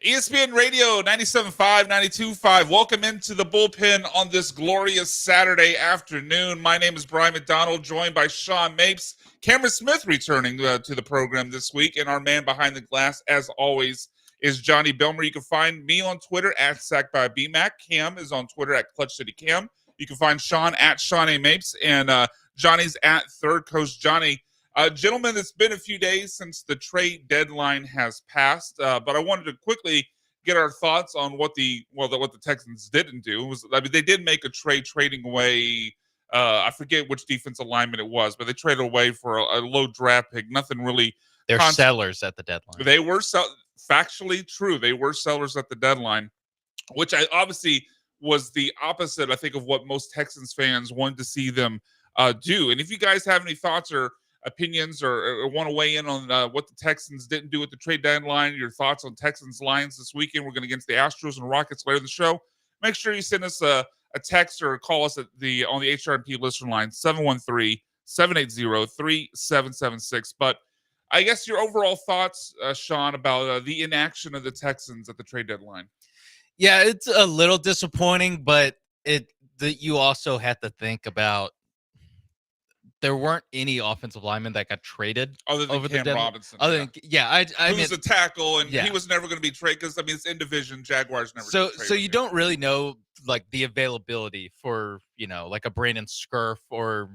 ESPN Radio 97.5, 92.5. Welcome into the bullpen on this glorious Saturday afternoon. My name is Brian McDonald, joined by Sean Mapes. Cameron Smith returning to the program this week. And our man behind the glass, as always, is Johnny Belmer. You can find me on Twitter at SackByBMac. Cam is on Twitter at Clutch City Cam. You can find Sean at Sean A. Mapes. And Johnny's at Third Coast Johnny. Gentlemen, it's been a few days since the trade deadline has passed, but I wanted to quickly get our thoughts on what the Texans didn't do. They did make a trade trading away. I forget which defensive lineman it was, but they traded away for a low draft pick. Nothing really. They're sellers at the deadline. They were factually true. They were sellers at the deadline, which I obviously was the opposite, I think, of what most Texans fans wanted to see them do. And if you guys have any thoughts or opinions or want to weigh in on what the Texans didn't do at the trade deadline, your thoughts on Texans Lions this weekend. We're going to get against the Astros and Rockets later in the show. Make sure you send us a text or call us on the HRMP listener line 713-780-3776. But I guess your overall thoughts, Sean, about the inaction of the Texans at the trade deadline. Yeah, it's a little disappointing, but you also have to think about there weren't any offensive linemen that got traded other than over Cam the Robinson. Other than I who's a tackle, and he was never going to be traded because it's in division. Jaguars never. So you don't really know like the availability for like a Brandon Scherf or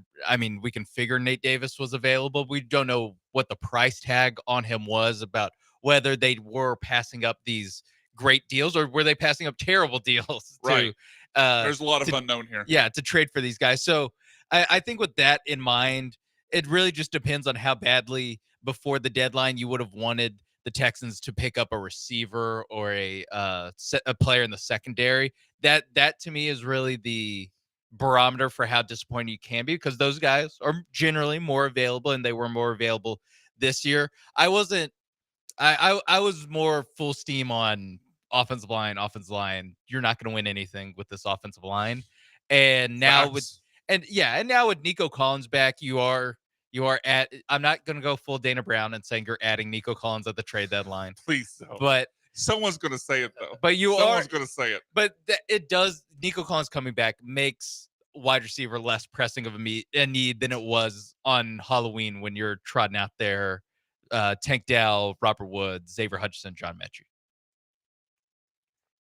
we can figure Nate Davis was available. We don't know what the price tag on him was, about whether they were passing up these great deals or were they passing up terrible deals. Right. There's a lot of unknown here. Yeah, to trade for these guys. So I think with that in mind, it really just depends on how badly before the deadline you would have wanted the Texans to pick up a receiver or a player in the secondary. That to me is really the barometer for how disappointing you can be, because those guys are generally more available, and they were more available this year. I wasn't. I was more full steam on offensive line. You're not going to win anything with this offensive line, and now now with Nico Collins back, you are at. I'm not going to go full Dana Brown and saying you're adding Nico Collins at the trade deadline. Please don't. But someone's going to say it though. But someone's going to say it. But it does. Nico Collins coming back makes wide receiver less pressing of a need than it was on Halloween when you're trotting out there Tank Dell, Robert Woods, Xavier Hutchinson, John Mechie.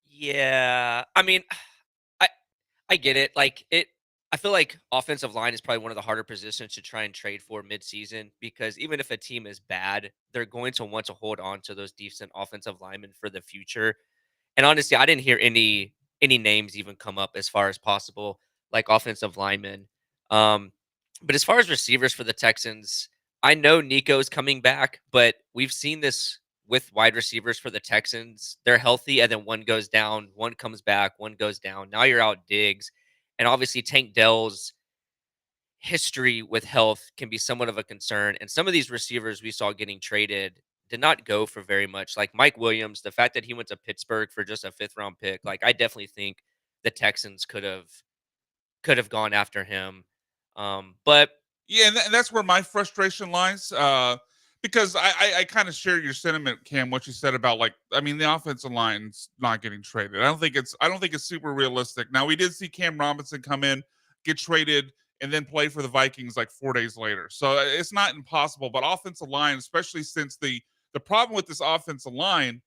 Yeah, I get it. I feel like offensive line is probably one of the harder positions to try and trade for midseason, because even if a team is bad, they're going to want to hold on to those decent offensive linemen for the future. And honestly, I didn't hear any names even come up as far as possible, like offensive linemen. But as far as receivers for the Texans, I know Nico's coming back, but we've seen this with wide receivers for the Texans. They're healthy, and then one goes down, one comes back, one goes down. Now you're out Diggs. And obviously, Tank Dell's history with health can be somewhat of a concern. And some of these receivers we saw getting traded did not go for very much. Like Mike Williams, the fact that he went to Pittsburgh for just a 5th-round pick, I definitely think the Texans could have gone after him. But yeah, and that's where my frustration lies. Because I kind of share your sentiment, Cam, what you said about the offensive line's not getting traded. I don't think it's super realistic. Now, we did see Cam Robinson come in, get traded, and then play for the Vikings 4 days later. So it's not impossible. But offensive line, especially since the problem with this offensive line,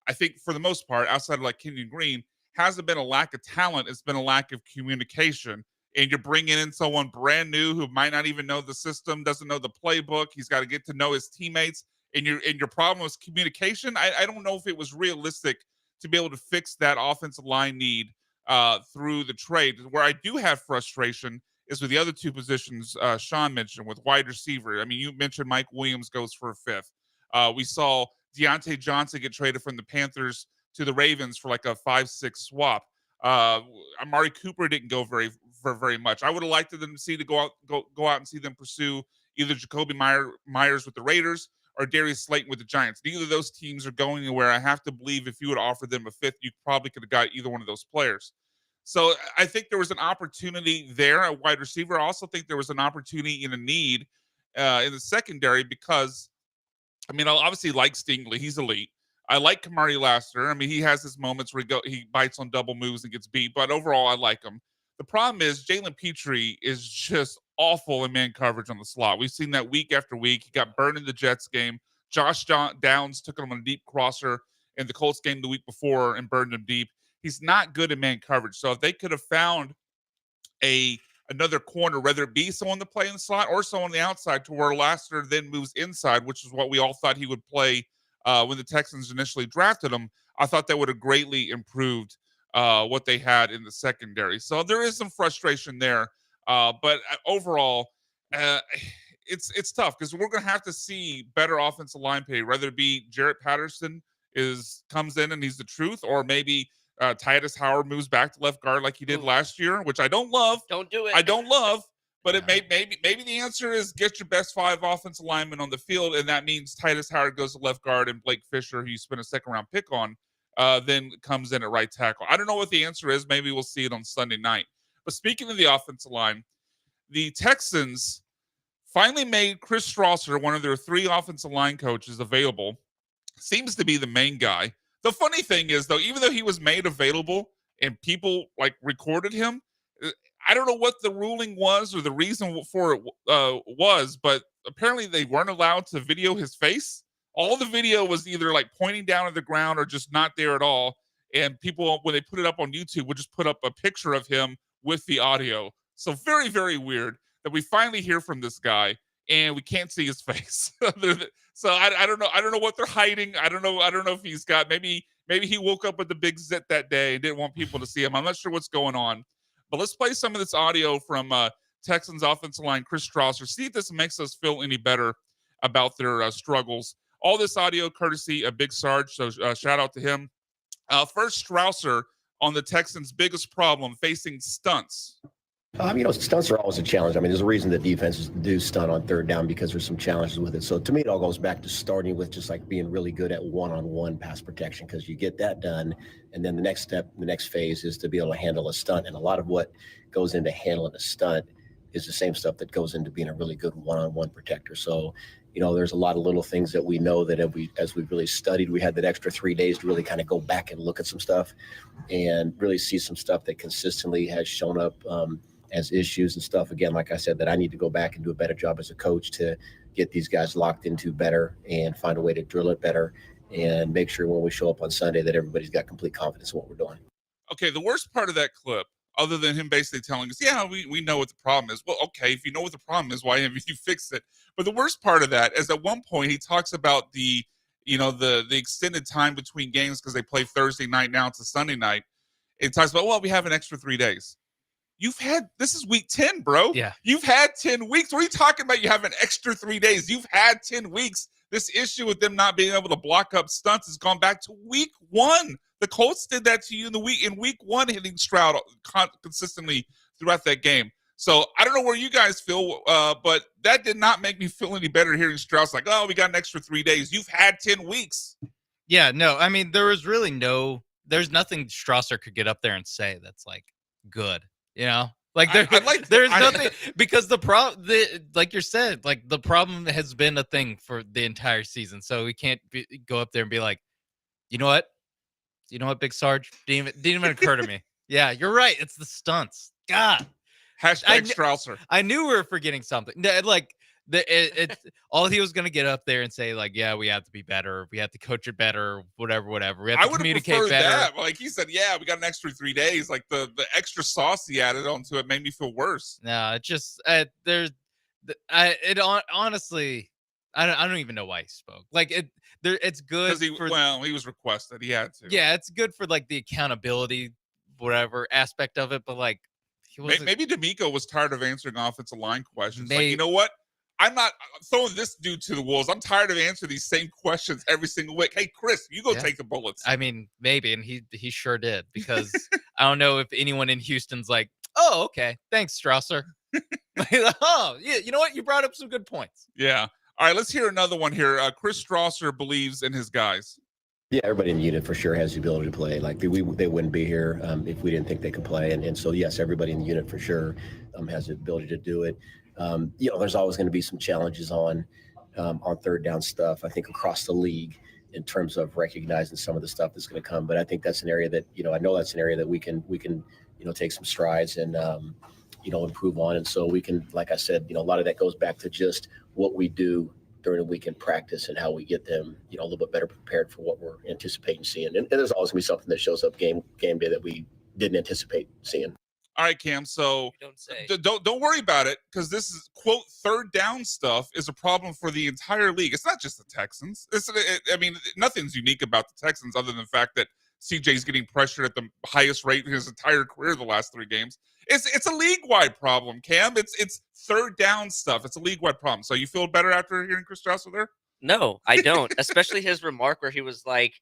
I think for the most part, outside of Kenyon Green, hasn't been a lack of talent. It's been a lack of communication. And you're bringing in someone brand new who might not even know the system, doesn't know the playbook. He's got to get to know his teammates. And your problem was communication. I don't know if it was realistic to be able to fix that offensive line need through the trade. Where I do have frustration is with the other two positions Sean mentioned, with wide receiver. You mentioned Mike Williams goes for a 5th. We saw Deontay Johnson get traded from the Panthers to the Ravens for a 5-6 swap. Amari Cooper didn't go very much. I would have liked them to go out and see them pursue either Jacoby Myers with the Raiders or Darius Slayton with the Giants. Neither of those teams are going anywhere. I have to believe if you would offer them a 5th, you probably could have got either one of those players. So I think there was an opportunity there at wide receiver. I also think there was an opportunity in a need in the secondary, because I obviously like Stingley. He's elite. I like Kamari Laster. I mean, he has his moments where he bites on double moves and gets beat, but overall, I like him. The problem is Jalen Petrie is just awful in man coverage on the slot. We've seen that week after week. He got burned in the Jets game. Downs took him on a deep crosser in the Colts game the week before and burned him deep. He's not good in man coverage. So if they could have found another corner, whether it be someone to play in the slot or someone on the outside, to where Laster then moves inside, which is what we all thought he would play when the Texans initially drafted him. I thought that would have greatly improved what they had in the secondary. So there is some frustration there, but overall, it's tough because we're going to have to see better offensive line play, whether it be Jarrett Patterson comes in and he's the truth, or maybe Titus Howard moves back to left guard like he did last year, which I don't love. Don't do it. I don't love, but it maybe the answer is get your best 5 offensive linemen on the field, and that means Titus Howard goes to left guard and Blake Fisher, who you spent a second-round pick on, then comes in at right tackle. I don't know what the answer is. Maybe we'll see it on Sunday night. But speaking of the offensive line, the Texans finally made Chris Strausser, one of their 3 offensive line coaches, available. Seems to be the main guy. The funny thing is, though, even though he was made available and people recorded him, I don't know what the ruling was or the reason for it was, but apparently they weren't allowed to video his face. All the video was either pointing down at the ground or just not there at all. And people, when they put it up on YouTube, would just put up a picture of him with the audio. So very, very weird that we finally hear from this guy and we can't see his face. So I don't know. I don't know what they're hiding. I don't know if he's got maybe he woke up with the big zit that day and didn't want people to see him. I'm not sure what's going on. But let's play some of this audio from Texans offensive line Chris Strausser. See if this makes us feel any better about their struggles. All this audio courtesy of Big Sarge, so shout out to him. First, Strausser on the Texans' biggest problem, facing stunts. Stunts are always a challenge. I mean, there's a reason that defenses do stunt on third down because there's some challenges with it. So to me, it all goes back to starting with just being really good at one-on-one pass protection, because you get that done. And then the next step, the next phase is to be able to handle a stunt. And a lot of what goes into handling a stunt is the same stuff that goes into being a really good one-on-one protector. So, there's a lot of little things that we know that as we've really studied, we had that extra 3 days to really kind of go back and look at some stuff and really see some stuff that consistently has shown up as issues and stuff. Again, like I said, that I need to go back and do a better job as a coach to get these guys locked into better and find a way to drill it better and make sure when we show up on Sunday that everybody's got complete confidence in what we're doing. Okay, the worst part of that clip, other than him basically telling us, yeah, we know what the problem is. Well, okay, if you know what the problem is, why haven't you fixed it? But the worst part of that is at one point he talks about the extended time between games because they play Thursday night, now it's a Sunday night. It talks about, well, we have an extra 3 days. This is week 10, bro. Yeah. You've had 10 weeks. What are you talking about? You have an extra 3 days. You've had 10 weeks. This issue with them not being able to block up stunts has gone back to week 1. The Colts did that to you in week 1, hitting Stroud consistently throughout that game. So I don't know where you guys feel, but that did not make me feel any better hearing Stroud's we got an extra 3 days. You've had 10 weeks. Yeah, no, I mean, there's nothing Strausser could get up there and say that's good. There's nothing, because like you said, the problem has been a thing for the entire season. So we can't go up there and be like, you know what, Big Sarge, didn't even occur to me. Yeah, you're right. It's the stunts. God. Hashtag Strausser. I knew we were forgetting something. All he was going to get up there and say, yeah, we have to be better. We have to coach it better, whatever. We have to communicate better. That. He said, yeah, we got an extra 3 days. The extra sauce he added onto it made me feel worse. No, it just, honestly, I don't even know why he spoke. It's good. He was requested. He had to. Yeah, it's good for the accountability, whatever aspect of it. But maybe D'Amico was tired of answering offensive line questions. You know what? I'm not throwing this dude to the wolves. I'm tired of answering these same questions every single week. Hey, Chris, you go take the bullets. I mean, maybe, and he sure did, because I don't know if anyone in Houston's oh, okay, thanks, Strausser. Oh, yeah, you know what? You brought up some good points. Yeah. All right, let's hear another one here. Chris Strausser believes in his guys. Yeah, everybody in the unit for sure has the ability to play. They wouldn't be here if we didn't think they could play. And so, yes, everybody in the unit for sure has the ability to do it. There's always going to be some challenges on third down stuff, I think, across the league. in terms of recognizing some of the stuff that's going to come. But I think that's an area that, I know that's an area that we can take some strides and improve on. And so we can, like I said, a lot of that goes back to just what we do during the weekend practice and how we get them, a little bit better prepared for what we're anticipating seeing. And there's always gonna be something that shows up game day that we didn't anticipate seeing. All right, Cam. So You don't say. don't worry about it, because this is quote third down stuff is a problem for the entire league. It's not just the Texans. I mean, nothing's unique about the Texans other than the fact that CJ's getting pressured at the highest rate in his entire career the last 3 games. It's a league wide problem, Cam. It's third down stuff. It's a league wide problem. So you feel better after hearing Chris Strauss there? No, I don't. Especially his remark where he was like,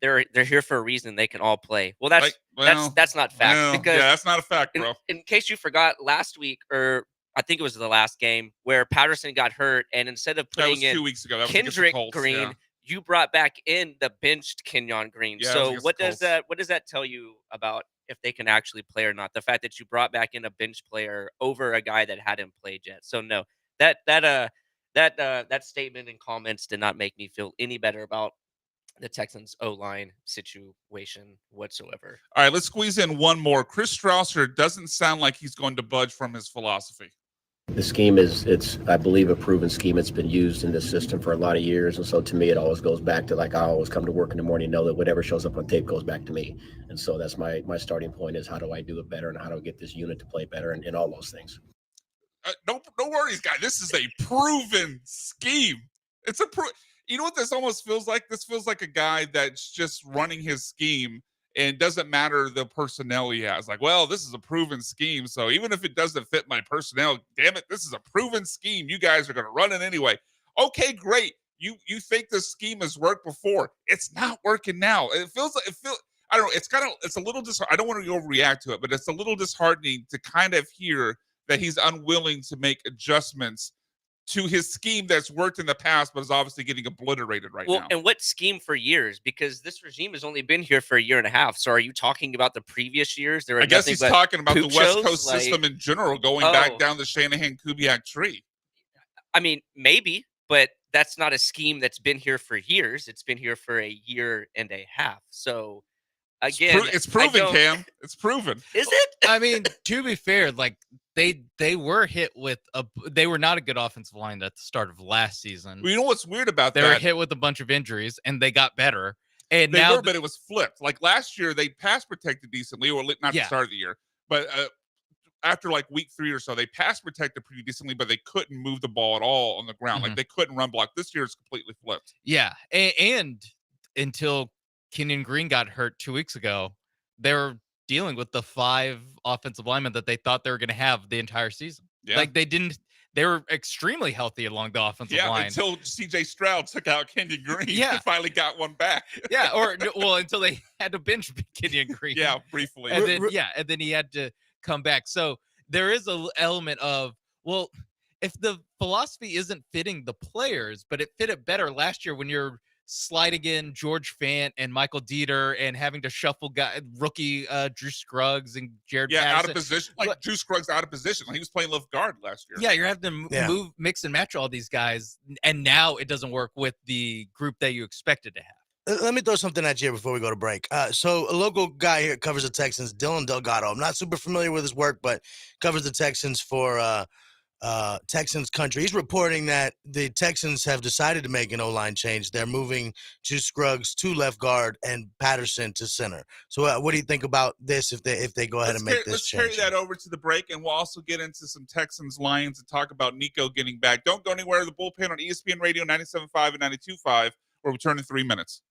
"They're here for a reason. They can all play." Well, that's not fact, because that's not a fact, bro. in case you forgot, last week, or I think it was the last game, where Patterson got hurt, and instead of That was putting in 2 weeks ago. That was against the Kendrick Colts, Green, yeah. you brought back in the benched Kenyon Green. Yeah, it was So against what the does Colts. that tell you about if they can actually play or not? The fact that you brought back in a bench player over a guy that hadn't played yet. So no, that statement and comments did not make me feel any better about the Texans O-line situation whatsoever. All right, let's squeeze in one more. Chris Strausser doesn't sound like he's going to budge from his philosophy. The scheme it's I believe a proven scheme. It's been used in this system for a lot of years. And so to me, it always goes back to, like, I always come to work in the morning and know that whatever shows up on tape goes back to me. And so that's my starting point, is how do I do it better and how do I get this unit to play better and all those things. No worries, guy. This is a proven scheme. It's you know what this almost feels like? This feels like a guy that's just running his scheme and doesn't matter the personnel he has. Like, well, this is a proven scheme, so even if it doesn't fit my personnel, damn it, this is a proven scheme. You guys are going to run it anyway. Okay, great. You think this scheme has worked before. It's not working now. It feels I don't know. It's a little I don't want to overreact to it, but it's a little disheartening to kind of hear that he's unwilling to make adjustments to his scheme that's worked in the past, but is obviously getting obliterated right now. And what scheme for years? Because this regime has only been here for a year and a half. So are you talking about the previous years? I guess he's talking about the West Coast like, system in general, going back down the Shanahan-Kubiak tree. I mean, maybe, but that's not a scheme that's been here for years. It's been here for a year and a half. So again, it's proven, Cam. It's proven. Is it? I mean, to be fair, like they were hit with they were not a good offensive line at the start of last season. Well, you know what's weird about that? They were hit with a bunch of injuries, and they got better. And now, but it was flipped. Like last year, they pass protected decently, or not the start of the year, but after like week 3 or so, they pass protected pretty decently, but they couldn't move the ball at all on the ground. Like they couldn't run block. This year, it's completely flipped. Yeah, and until Kenyon Green got hurt 2 weeks ago, they were dealing with the 5 offensive linemen that they thought they were going to have the entire season. Yeah. Like they were extremely healthy along the offensive line. Until CJ Stroud took out Kenyon Green and Yeah. finally got one back. Yeah, until they had to bench Kenyon Green. Yeah, briefly. And then he had to come back. So there is an element of, well, if the philosophy isn't fitting the players, but it fit it better last year when you're sliding in George Fant and Michael Dieter and having to shuffle rookie Drew Scruggs and Jared Patterson. Out of position. Like Drew Scruggs out of position. Like he was playing left guard last year. Yeah, you're having to mix and match all these guys, and now it doesn't work with the group that you expected to have. Let me throw something at you before we go to break. So a local guy here covers the Texans, Dylan Delgado. I'm not super familiar with his work, but covers the Texans for Texans country. He's reporting that the Texans have decided to make an O-line change. They're moving Drew Scruggs to left guard and Patterson to center. So what do you think about this if they go ahead and make this change? Let's carry that over to the break, and we'll also get into some Texans Lions and talk about Nico getting back. Don't go anywhere. The Bullpen on ESPN Radio 97.5 and 92.5. We'll return in 3 minutes.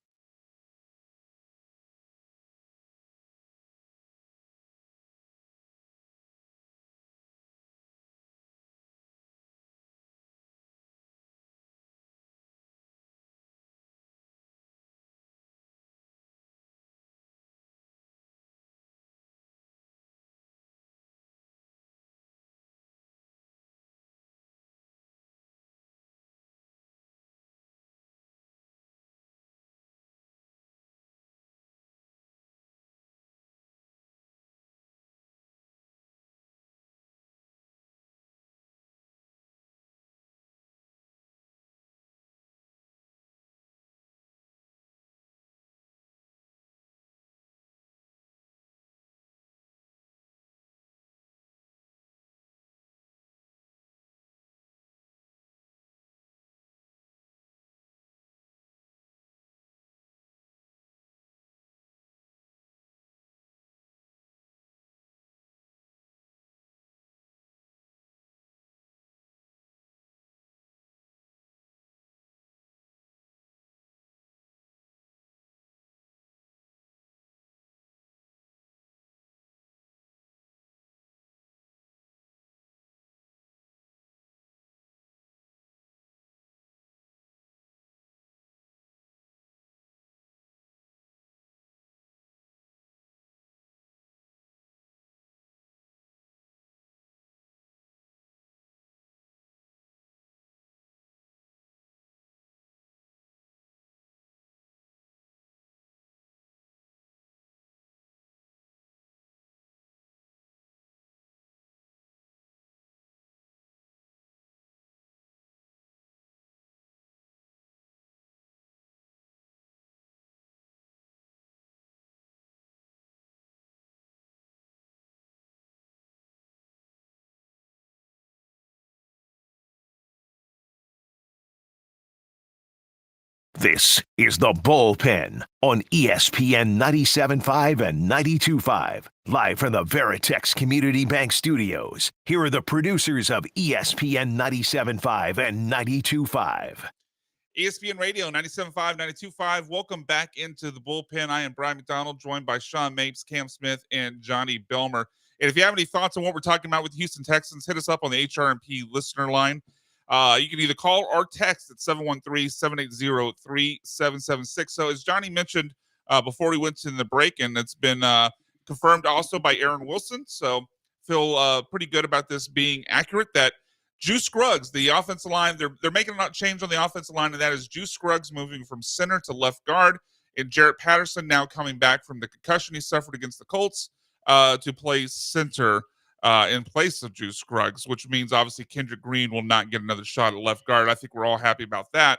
This is the Bullpen on ESPN 97.5 and 92.5. Live from the Veritex Community Bank Studios. Here are the producers of ESPN 97.5 and 92.5. ESPN Radio 97.5, 92.5. Welcome back into the Bullpen. I am Brian McDonald, joined by Sean Mapes, Cam Smith, and Johnny Belmer. And if you have any thoughts on what we're talking about with the Houston Texans, hit us up on the HRMP listener line. You can either call or text at 713-780-3776. So as Johnny mentioned before we went to the break, and it's been confirmed also by Aaron Wilson, so feel pretty good about this being accurate, that Juice Scruggs, the offensive line, they're making a change on the offensive line, and that is Juice Scruggs moving from center to left guard, and Jarrett Patterson now coming back from the concussion he suffered against the Colts to play center in place of Juice Scruggs, which means obviously Kendrick Green will not get another shot at left guard. I think we're all happy about that.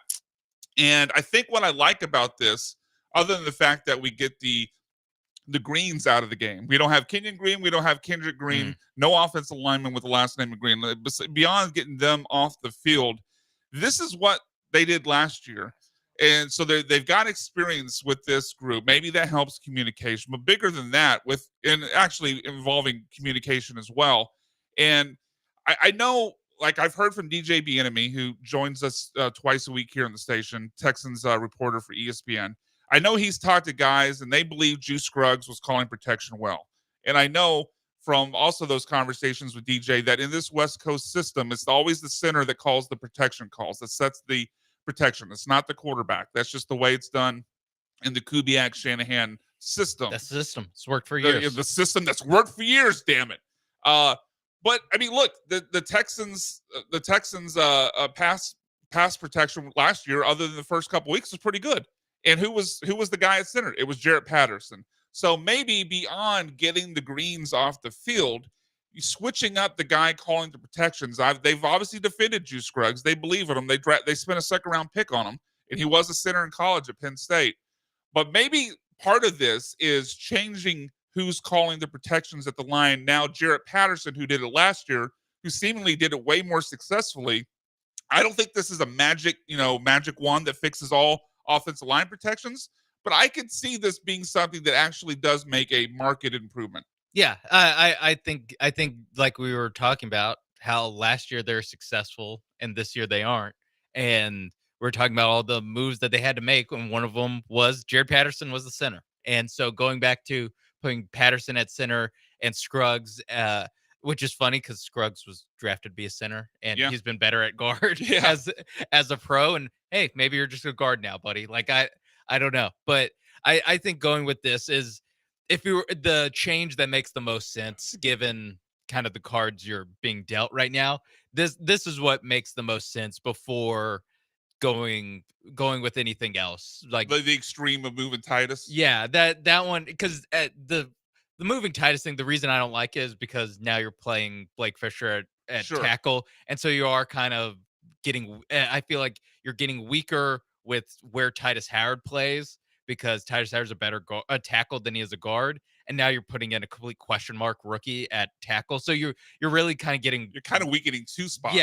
And I think what I like about this, other than the fact that we get the Greens out of the game, we don't have Kenyon Green, we don't have Kendrick Green, no offensive lineman with the last name of Green. Beyond getting them off the field, this is what they did last year. And so they've got experience with this group. Maybe that helps communication, but bigger than that, and actually involving communication as well. And I know, like I've heard from DJ Bieniemy, who joins us twice a week here on the station, Texans reporter for ESPN. I know he's talked to guys, and they believe Juice Scruggs was calling protection well. And I know from also those conversations with DJ that in this West Coast system, it's always the center that calls the protection calls, that sets the protection. It's not the quarterback. That's just the way it's done in the Kubiak-Shanahan system. That's the system. It's worked for years. The system that's worked for years, damn it. But I mean, look, the Texans pass protection last year, other than the first couple weeks, was pretty good. And who was the guy at center? It was Jarrett Patterson. So maybe beyond getting the Greens off the field, you switching up the guy calling the protections. They've obviously defended Juice Scruggs. They believe in him. They spent a second-round pick on him, and he was a center in college at Penn State. But maybe part of this is changing who's calling the protections at the line. Now, Jarrett Patterson, who did it last year, who seemingly did it way more successfully. I don't think this is a magic wand that fixes all offensive line protections, but I could see this being something that actually does make a marked improvement. Yeah, I think like we were talking about how last year they're successful and this year they aren't, and we're talking about all the moves that they had to make, and one of them was Jared Patterson was the center, and so going back to putting Patterson at center and Scruggs, which is funny because Scruggs was drafted to be a center, and he's been better at guard as a pro. And hey, maybe you're just a guard now, buddy. Like I don't know, but I think going with this is, if you're the change that makes the most sense, given kind of the cards you're being dealt right now, this is what makes the most sense before going with anything else. Like the extreme of moving Titus. Yeah, that one, because the moving Titus thing, the reason I don't like it is because now you're playing Blake Fisher at tackle, and so you are kind of getting. I feel like you're getting weaker with where Titus Howard plays, because Titus Howard's a better tackle than he is a guard, and now you're putting in a complete question mark rookie at tackle. So you're really kind of getting. You're kind of weakening two spots.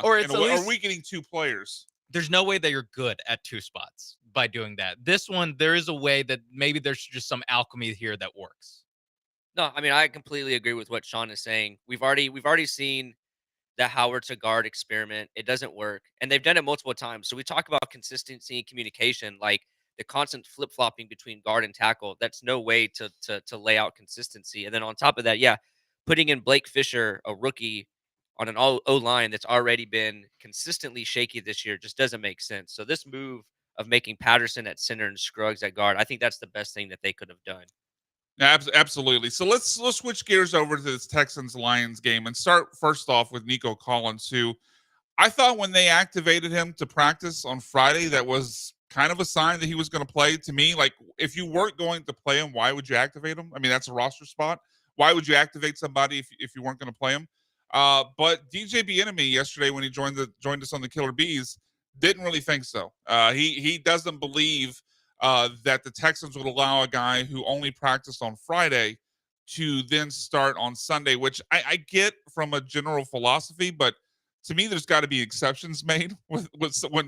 Or it's or weakening two players. There's no way that you're good at two spots by doing that. This one, there is a way that maybe there's just some alchemy here that works. No, I mean, I completely agree with what Sean is saying. We've already seen the Howard to guard experiment. It doesn't work, and they've done it multiple times. So we talk about consistency and communication, like the constant flip-flopping between guard and tackle. That's no way to lay out consistency. And then on top of that, putting in Blake Fisher, a rookie, on an O-line that's already been consistently shaky this year just doesn't make sense. So this move of making Patterson at center and Scruggs at guard, I think that's the best thing that they could have done. Absolutely. So let's switch gears over to this Texans-Lions game and start first off with Nico Collins, who I thought when they activated him to practice on Friday, that was kind of a sign that he was going to play. To me, like, if you weren't going to play him, why would you activate him? I mean, that's a roster spot. Why would you activate somebody if you weren't going to play him? But DJ Bieniemy yesterday, when he joined us on the Killer Bees, didn't really think so. He doesn't believe that the Texans would allow a guy who only practiced on Friday to then start on Sunday, which I get from a general philosophy, but to me, there's got to be exceptions made when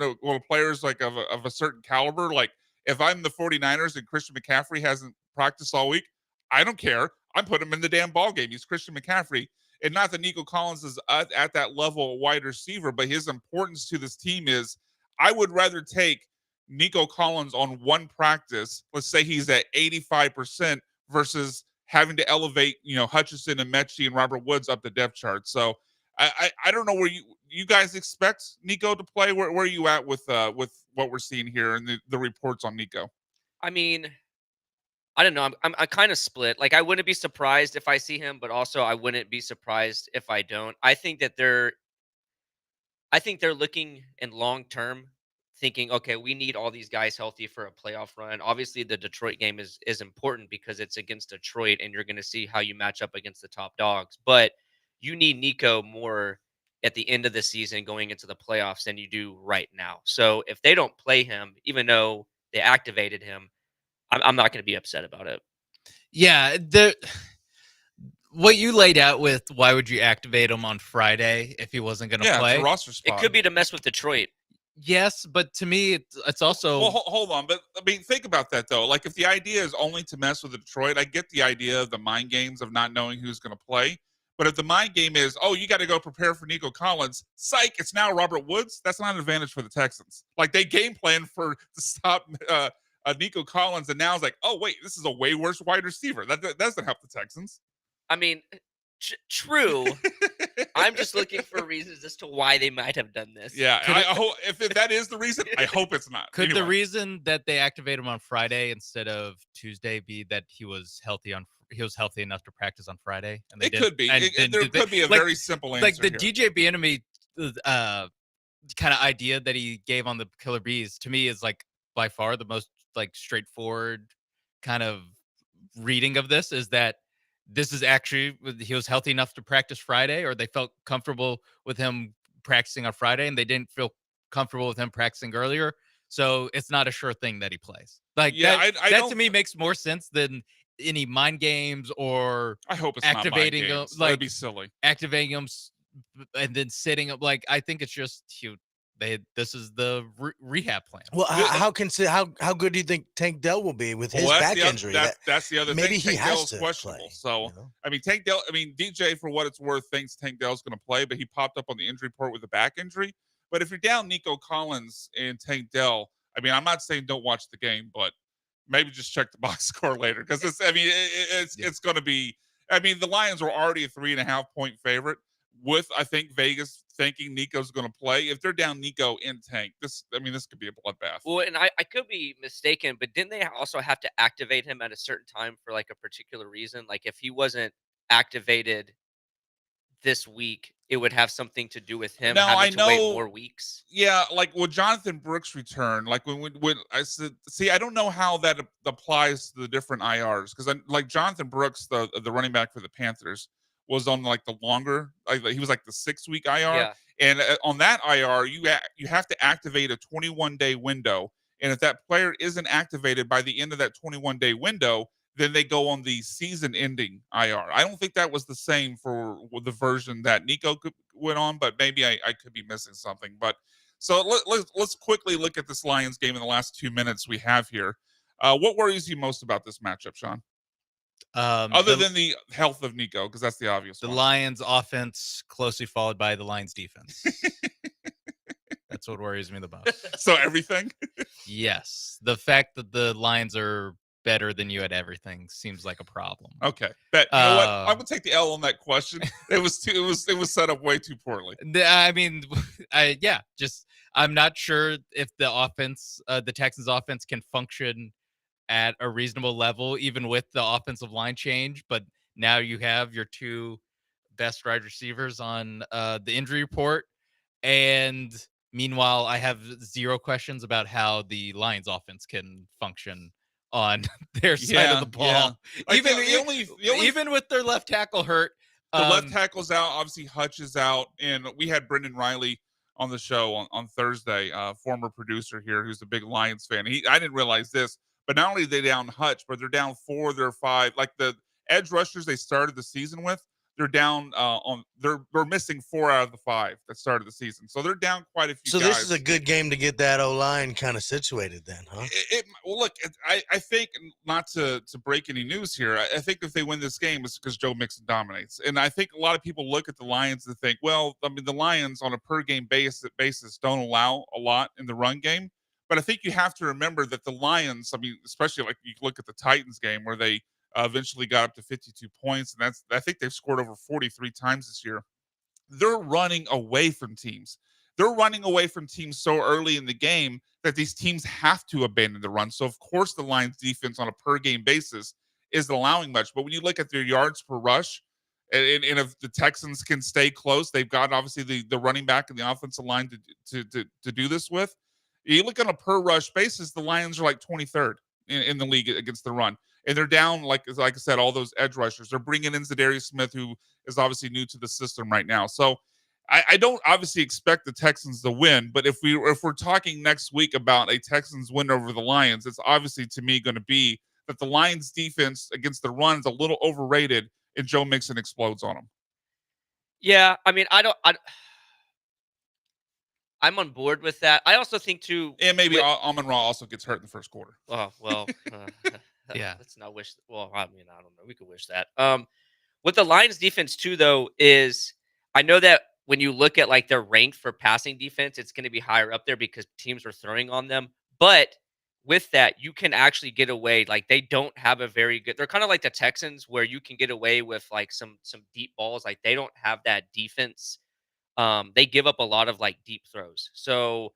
a player's like of a certain caliber. Like if I'm the 49ers and Christian McCaffrey hasn't practiced all week, I don't care. I put him in the damn ball game. He's Christian McCaffrey. And not that Nico Collins is at that level, a wide receiver, but his importance to this team is I would rather take Nico Collins on one practice. Let's say he's at 85% versus having to elevate, Hutchinson and Mechie and Robert Woods up the depth chart. So I don't know where you guys expect Nico to play. Where are you at with what we're seeing here and the reports on Nico? I mean, I don't know. I'm kind of split. Like I wouldn't be surprised if I see him, but also I wouldn't be surprised if I don't. I think they're looking in long term, thinking, okay, we need all these guys healthy for a playoff run. Obviously, the Detroit game is important because it's against Detroit, and you're going to see how you match up against the top dogs. But you need Nico more at the end of the season going into the playoffs than you do right now. So if they don't play him, even though they activated him, I'm not going to be upset about it. Yeah, what you laid out with why would you activate him on Friday if he wasn't going to play? It's a roster spot. It could be to mess with Detroit. Yes, but to me, it's also. Well, hold on, but I mean, think about that though. Like, if the idea is only to mess with Detroit, I get the idea of the mind games of not knowing who's going to play. But if the mind game is, oh, you got to go prepare for Nico Collins, psych, it's now Robert Woods. That's not an advantage for the Texans. Like, they game plan to stop Nico Collins, and now it's like, oh wait, this is a way worse wide receiver. That doesn't help the Texans. I mean, true. I'm just looking for reasons as to why they might have done this. Yeah, I hope if that is the reason, I hope it's not. Could the reason that they activate him on Friday instead of Tuesday be that he was healthy enough to practice on Friday? And it could be. There could be a very simple answer. Like the here. DJ Bieniemy kind of idea that he gave on the Killer Bees to me is like by far the most like straightforward kind of reading of this is that this is actually he was healthy enough to practice Friday, or they felt comfortable with him practicing on Friday, and they didn't feel comfortable with him practicing earlier. So it's not a sure thing that he plays. Like that to me makes more sense than any mind games or I hope it's activating not mind games. That'd be silly. Activating him and then sitting up. Like I think it's just cute. This is the rehab plan. Well, how good do you think Tank Dell will be with his back injury? That's the other maybe thing. He Tank has Dell's to questionable. play, so I mean, DJ for what it's worth thinks Tank Dell's going to play, but he popped up on the injury report with a back injury. But if you're down Nico Collins and Tank Dell, I mean, I'm not saying don't watch the game, but maybe just check the box score later because it's going to be. I mean, the Lions were already a 3.5-point favorite. With I think Vegas thinking Nico's going to play. If they're down Nico in Tank, this could be a bloodbath. Well, and I could be mistaken, but didn't they also have to activate him at a certain time for like a particular reason? Like if he wasn't activated this week, it would have something to do with him having to wait more weeks. Yeah, like when Jonathan Brooks returned, like when I said, see, I don't know how that applies to the different IRs because like Jonathan Brooks, the running back for the Panthers, was on like the longer, he was like the 6-week IR. Yeah. And on that IR, you have to activate a 21-day window. And if that player isn't activated by the end of that 21-day window, then they go on the season-ending IR. I don't think that was the same for the version that Nico went on, but maybe I could be missing something. But so let's quickly look at this Lions game in the last 2 minutes we have here. What worries you most about this matchup, Sean? Other than the health of Nico, because that's the obvious one. The Lions offense closely followed by the Lions defense. That's what worries me the most. So everything? Yes. The fact that the Lions are better than you at everything seems like a problem. Okay. But you know what? I'm gonna take the L on that question. It was set up way too poorly. I mean, I'm not sure if the offense, the Texans offense can function at a reasonable level, even with the offensive line change. But now you have your two best wide receivers on the injury report. And meanwhile, I have zero questions about how the Lions offense can function on their side of the ball. Yeah. Like even with their left tackle hurt. The left tackle's out. Obviously, Hutch is out. And we had Brendan Riley on the show on Thursday, former producer here who's a big Lions fan. I didn't realize this. But not only are they down Hutch, but they're down 4 of their 5. Like the edge rushers they started the season with, they're down they're missing 4 out of the 5 that started the season. So they're down quite a few So guys. this is a good game to get that O-line kind of situated then, huh? Well, look, I think, not to break any news here, I think if they win this game, it's because Joe Mixon dominates. And I think a lot of people look at the Lions and think, well, I mean, the Lions on a per game basis don't allow a lot in the run game. But I think you have to remember that the Lions, I mean, especially like you look at the Titans game where they eventually got up to 52 points, and I think they've scored over 43 times this year. They're running away from teams. They're running away from teams so early in the game that these teams have to abandon the run. So of course the Lions defense on a per game basis isn't allowing much. But when you look at their yards per rush, and if the Texans can stay close, they've got obviously the running back and the offensive line to do this with. You look on a per rush basis, the Lions are like 23rd in the league against the run. And they're down, like I said, all those edge rushers. They're bringing in Zadarius Smith, who is obviously new to the system right now. So I don't obviously expect the Texans to win, but if we're talking next week about a Texans win over the Lions, it's obviously to me going to be that the Lions defense against the run is a little overrated, and Joe Mixon explodes on them. Yeah, I mean, I'm on board with that. I also think too. And maybe Amon Ra also gets hurt in the first quarter. Oh well, Yeah. Let's not wish. Well, I mean, I don't know. We could wish that. With the Lions defense too, though, is I know that when you look at like their rank for passing defense, it's going to be higher up there because teams are throwing on them. But with that, you can actually get away. Like they don't have a very good. They're kind of like the Texans, where you can get away with like some deep balls. Like they don't have that defense. They give up a lot of like deep throws. So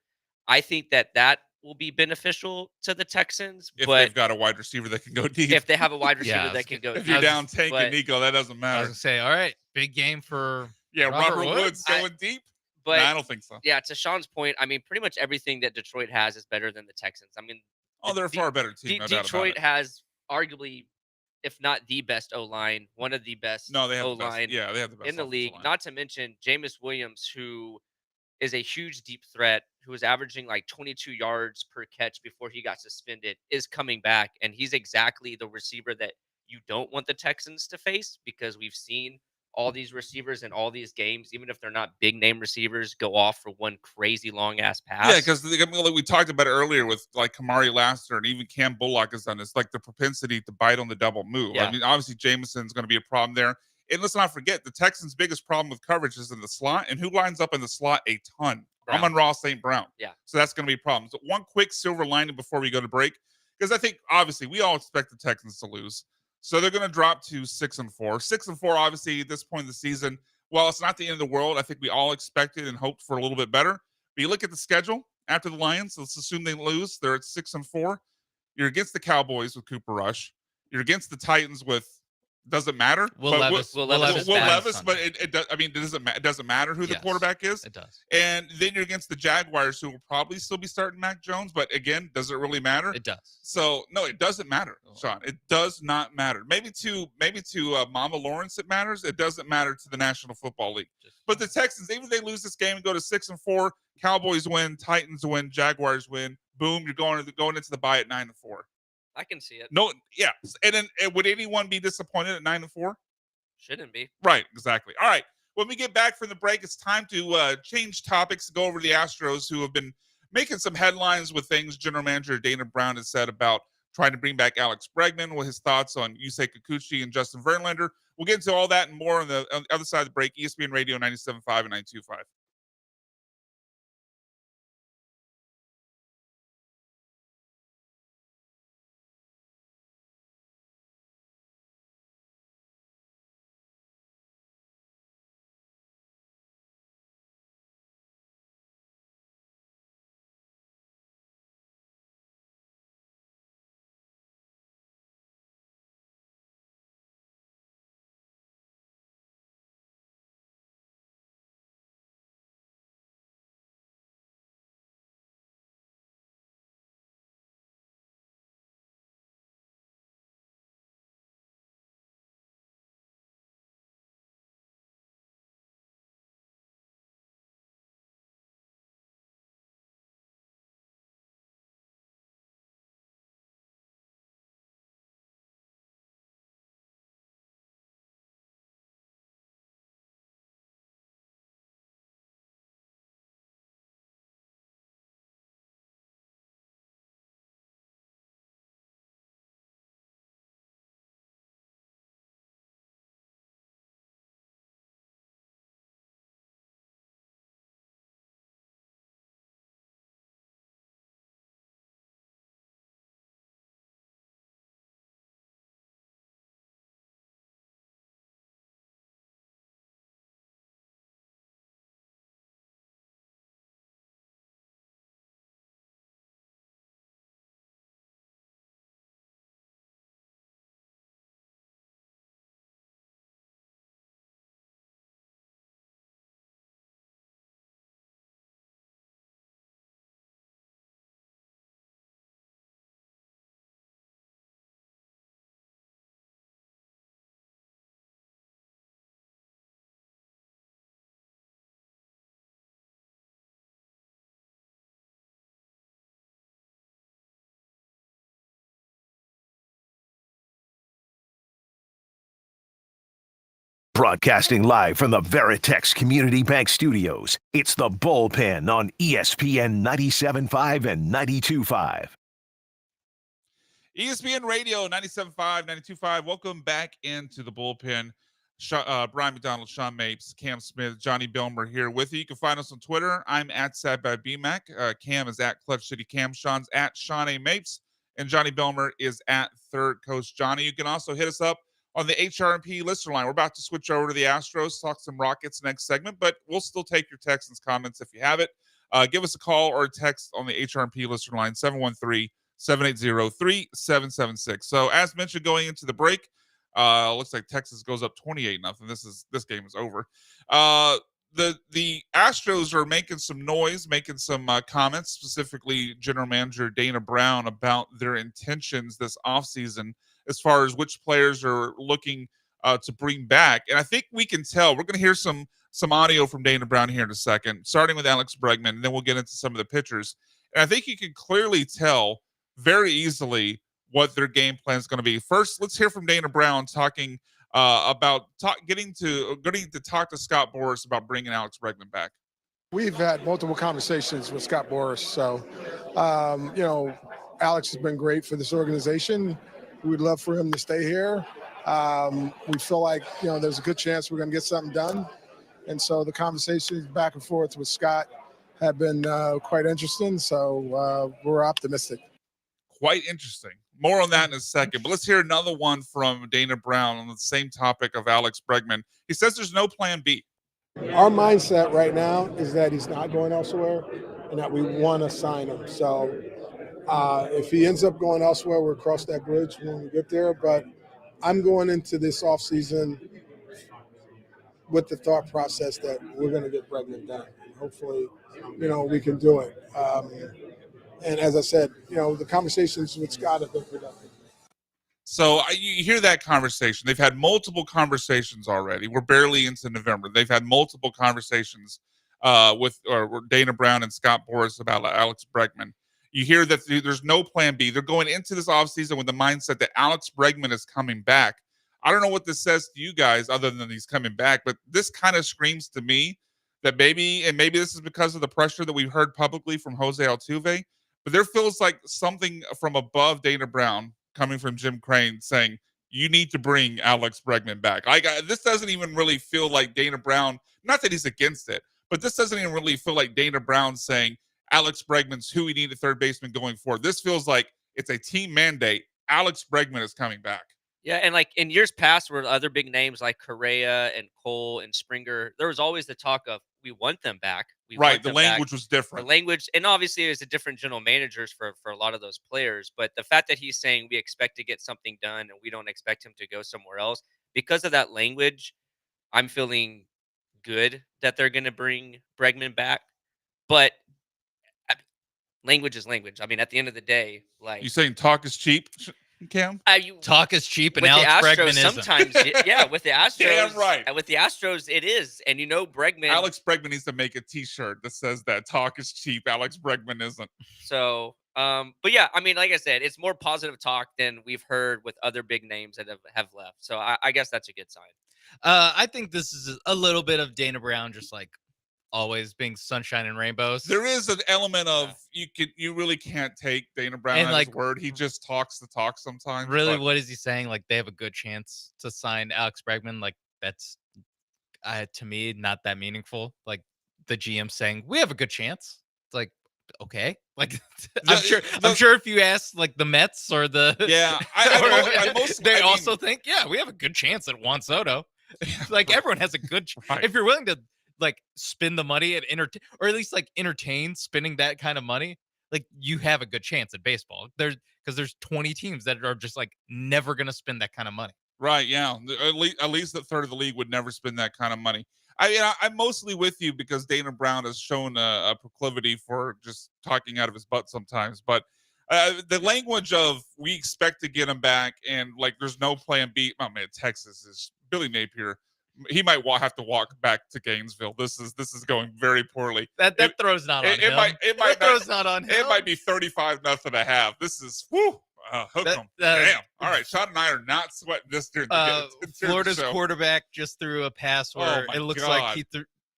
I think that will be beneficial to the Texans. If But they've got a wide receiver that can go deep. if they have a wide Yeah, receiver that can go if deep, you're down Tank but- and Nico, that doesn't I was matter. gonna say, all right, big game for Yeah, Robert Woods Woods? going deep? but Nah, I don't think so. yeah, to Sean's point, I mean, pretty much everything that Detroit has is better than the Texans. I mean, Oh, they're a far better team, no doubt about Detroit it. has arguably, if not the best O line, one of the best No, they have O the best. line Yeah, they have the best in the offensive league. line. Not to mention Jameis Williams, who is a huge deep threat, who was averaging like 22 yards per catch before he got suspended, is coming back. And he's exactly the receiver that you don't want the Texans to face, because we've seen all these receivers in all these games, even if they're not big name receivers, go off for one crazy long ass pass. Yeah, because like we talked about it earlier with like Kamari Lassiter and even Cam Bullock has done this, like the propensity to bite on the double move. Yeah. I mean, obviously Jameson's going to be a problem there. And let's not forget, the Texans' biggest problem with coverage is in the slot. And who lines up in the slot a ton? Brown. Amon-Ra St. Brown. Yeah. So that's going to be a problem. So one quick silver lining before we go to break, because I think obviously we all expect the Texans to lose. So they're going to drop to 6-4. 6-4, obviously, at this point in the season, while it's not the end of the world, I think we all expected and hoped for a little bit better. But you look at the schedule after the Lions, let's assume they lose. They're at 6-4. You're against the Cowboys with Cooper Rush. You're against the Titans with doesn't matter. Will but Levis. Will Levis Will is bad. Levis, but it does. I mean, it doesn't matter who the Yes, quarterback is. It does. And then you're against the Jaguars, who will probably still be starting Mac Jones. But again, does it really matter? It does. So no, it doesn't matter, Sean. It does not matter. Maybe to Mama Lawrence it matters. It doesn't matter to the National Football League. But the Texans, even if they lose this game and go to 6-4, Cowboys win, Titans win, Jaguars win. Boom, you're going into the bye at 9-4. I can see it. No, yeah. And then would anyone be disappointed at 9-4? Shouldn't be. Right, exactly. All right. When we get back from the break, it's time to change topics, go over the Astros, who have been making some headlines with things General Manager Dana Brown has said about trying to bring back Alex Bregman, with his thoughts on Yusei Kikuchi and Justin Verlander. We'll get into all that and more on the other side of the break. ESPN Radio 97.5 and 92.5. Broadcasting live from the Veritex Community Bank Studios, it's the Bullpen on ESPN 97.5 and 92.5. ESPN Radio 97.5, 92.5. Welcome back into the Bullpen. Brian McDonald, Sean Mapes, Cam Smith, Johnny Bilmer here with you. You can find us on Twitter. I'm at Sad by BMAC. Cam is at Clutch City Cam. Sean's at Sean A. Mapes. And Johnny Bilmer is at Third Coast Johnny. You can also hit us up on the HRMP listener line. We're about to switch over to the Astros, talk some Rockets next segment, but we'll still take your texts and comments if you have it. Give us a call or a text on the HRMP listener line, 713-780-3776. So as mentioned, going into the break, looks like Texas goes up 28-0. This game is over. The Astros are making some noise, making some comments, specifically General Manager Dana Brown, about their intentions this offseason as far as which players are looking to bring back. And I think we can tell. We're going to hear some audio from Dana Brown here in a second, starting with Alex Bregman, and then we'll get into some of the pitchers. And I think you can clearly tell very easily what their game plan is going to be. First, let's hear from Dana Brown talking about getting to talk to Scott Boras about bringing Alex Bregman back. We've had multiple conversations with Scott Boras. So, Alex has been great for this organization. We'd love for him to stay here. We feel like, there's a good chance we're going to get something done. And so the conversations back and forth with Scott have been quite interesting. So we're optimistic. Quite interesting. More on that in a second. But let's hear another one from Dana Brown on the same topic of Alex Bregman. He says there's no plan B. Our mindset right now is that he's not going elsewhere and that we want to sign him. So if he ends up going elsewhere, we'll cross that bridge when we get there. But I'm going into this offseason with the thought process that we're going to get Bregman done. And hopefully, we can do it. And as I said, the conversations with Scott have been productive. So you hear that conversation. They've had multiple conversations already. We're barely into November. They've had multiple conversations with Dana Brown and Scott Boras about Alex Bregman. You hear that there's no plan B. They're going into this offseason with the mindset that Alex Bregman is coming back. I don't know what this says to you guys other than he's coming back, but this kind of screams to me that maybe this is because of the pressure that we've heard publicly from Jose Altuve, but there feels like something from above Dana Brown coming from Jim Crane saying, you need to bring Alex Bregman back. This doesn't even really feel like Dana Brown, not that he's against it, but this doesn't even really feel like Dana Brown saying Alex Bregman's who we need at third baseman going forward. This feels like it's a team mandate. Alex Bregman is coming back. Yeah, and like in years past, where other big names like Correa and Cole and Springer, there was always the talk of we want them back. Right, the language was different. The language, and obviously there's a different general managers for a lot of those players. But the fact that he's saying we expect to get something done and we don't expect him to go somewhere else because of that language, I'm feeling good that they're going to bring Bregman back. But language is language. I mean, at the end of the day, like you saying talk is cheap, Cam? Talk is cheap, and with Alex the Astros, Bregman isn't. sometimes, yeah, with the Astros, Damn right. With the Astros, it is, and Bregman. Alex Bregman needs to make a T-shirt that says that talk is cheap. Alex Bregman isn't. So, but yeah, I mean, like I said, it's more positive talk than we've heard with other big names that have left. So I guess that's a good sign. I think this is a little bit of Dana Brown, just like always being sunshine and rainbows. There is an element of you really can't take Dana Brown at his word. He just talks the talk sometimes. Really, what is he saying? Like they have a good chance to sign Alex Bregman. Like that's to me not that meaningful. Like the GM saying we have a good chance. It's like okay, like I'm sure if you ask like the Mets or the they also think we have a good chance at Juan Soto. Like everyone has a good right. If you're willing to like spend the money and or at least like entertain spending that kind of money, like you have a good chance at baseball. Because there's 20 teams that are just like never gonna spend that kind of money. Right? Yeah, at least the third of the league would never spend that kind of money. I'm mostly with you because Dana Brown has shown a proclivity for just talking out of his butt sometimes. But the language of we expect to get him back and like there's no plan B. Oh man, Texas is Billy Napier. He might have to walk back to Gainesville. This is going very poorly. That throw's not on him. It might throw's not on him. It might be 35-0.5. This is whoo. hook That- 'em. that- Damn. All right, Sean and I are not sweating this during the Florida's show. quarterback just threw a pass Oh where my it looks God. like he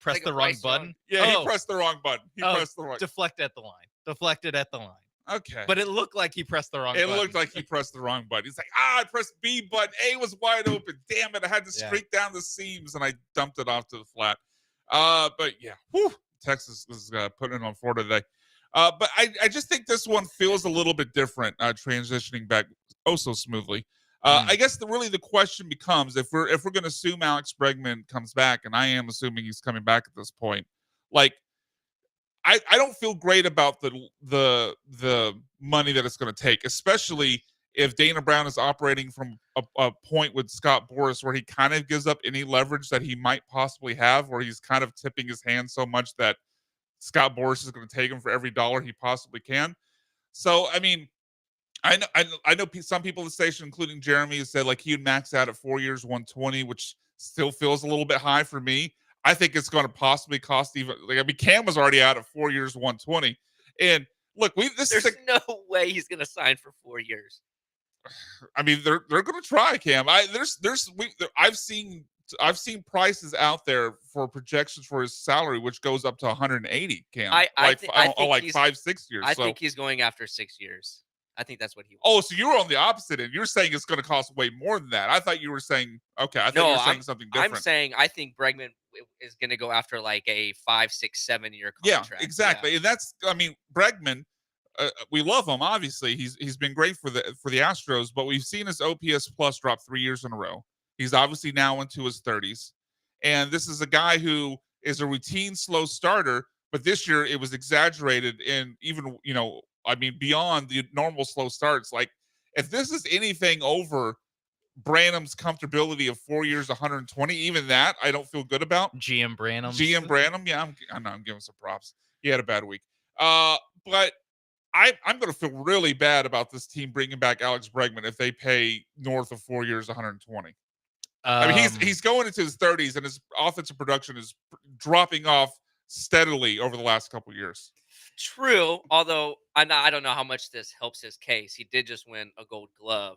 pressed Like a the wrong Bryce Young. button. Yeah, he Oh, pressed the wrong button. He pressed the wrong. deflected at the line. Deflected at the line. Okay. But it looked like he pressed the wrong It button. looked like he pressed the wrong button. He's like, I pressed B button. A was wide open. Damn it. I had to Yeah. streak down the seams and I dumped it off to the flat. But yeah, Texas is putting it on Florida today. But I just think this one feels a little bit different, transitioning back so smoothly. I guess the question becomes if we're going to assume Alex Bregman comes back, and I am assuming he's coming back at this point, like I don't feel great about the money that it's going to take, especially if Dana Brown is operating from a point with Scott Boras where he kind of gives up any leverage that he might possibly have, where he's kind of tipping his hand so much that Scott Boras is going to take him for every dollar he possibly can. So, I mean, I know some people in the station, including Jeremy, have said like he would max out at 4 years, 120, which still feels a little bit high for me. I think it's going to possibly cost even. Like, I mean, Cam was already out at 4 years, 120, and look, There's no way he's going to sign for 4 years. I mean, they're going to try Cam. I've seen prices out there for projections for his salary, which goes up to 180. Cam, I think 5-6 years. I think he's going after 6 years. I think that's what he wants. Oh, so you're on the opposite end. You're saying it's going to cost way more than that. I thought you were saying, okay, I thought you were saying something different. I'm saying I think Bregman is going to go after like a 5, 6, 7 year contract. Yeah, exactly. Yeah. And that's, I mean, Bregman, we love him. Obviously, he's been great for the Astros, but we've seen his OPS plus drop 3 years in a row. He's obviously now into his 30s, and this is a guy who is a routine slow starter. But this year it was exaggerated, and even I mean, beyond the normal slow starts. Like, if this is anything over Branham's comfortability of 4 years, 120, even that I don't feel good about. GM Branham, yeah, I'm giving some props. He had a bad week, but I'm going to feel really bad about this team bringing back Alex Bregman if they pay north of 4 years, 120. I mean, he's going into his 30s, and his offensive production is dropping off steadily over the last couple years. True, although I don't know how much this helps his case. He did just win a Gold Glove,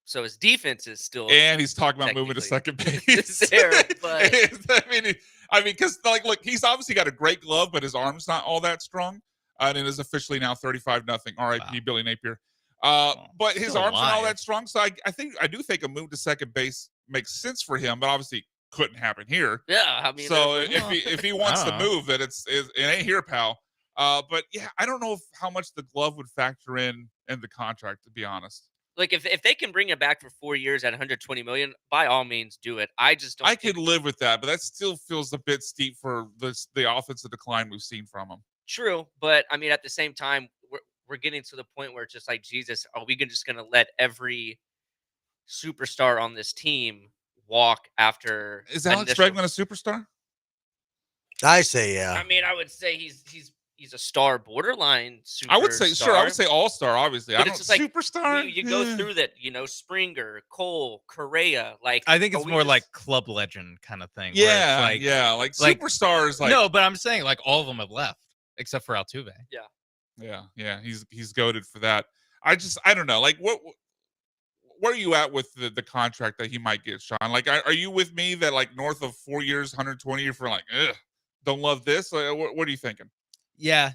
so his defense is still. And he's talking about moving to second base. There, but I mean, because look, he's obviously got a great glove, but his arm's not all that strong, and it is officially now 35-0. R.I.P. Billy Napier. But his arms aren't all that strong, so I do think a move to second base makes sense for him, but obviously couldn't happen here. Yeah, I mean, so if he wants to move, that it ain't here, pal. But yeah, I don't know how much the glove would factor in the contract, to be honest. Like if they can bring it back for 4 years at 120 million, by all means do it. I just don't. I could live with that, but that still feels a bit steep for the offensive decline we've seen from him. True, but I mean, at the same time, we're getting to the point where it's just like, Jesus, are we just going to let every superstar on this team walk after? Is Alex Bregman a superstar? I say yeah. I mean, I would say he's a star, borderline superstar. I would say sure. I would say all-star. Obviously, but I don't it's just superstar. You go through that, Springer, Cole, Correa. Like, I think it's more like club legend kind of thing. Yeah, like superstars. Like no, but I'm saying like all of them have left except for Altuve. Yeah. He's goated for that. I don't know. Like, where are you at with the contract that he might get, Sean? Like, are you with me that like north of 4 years, 120, you're for like, ugh, don't love this? Like, what are you thinking? Yeah,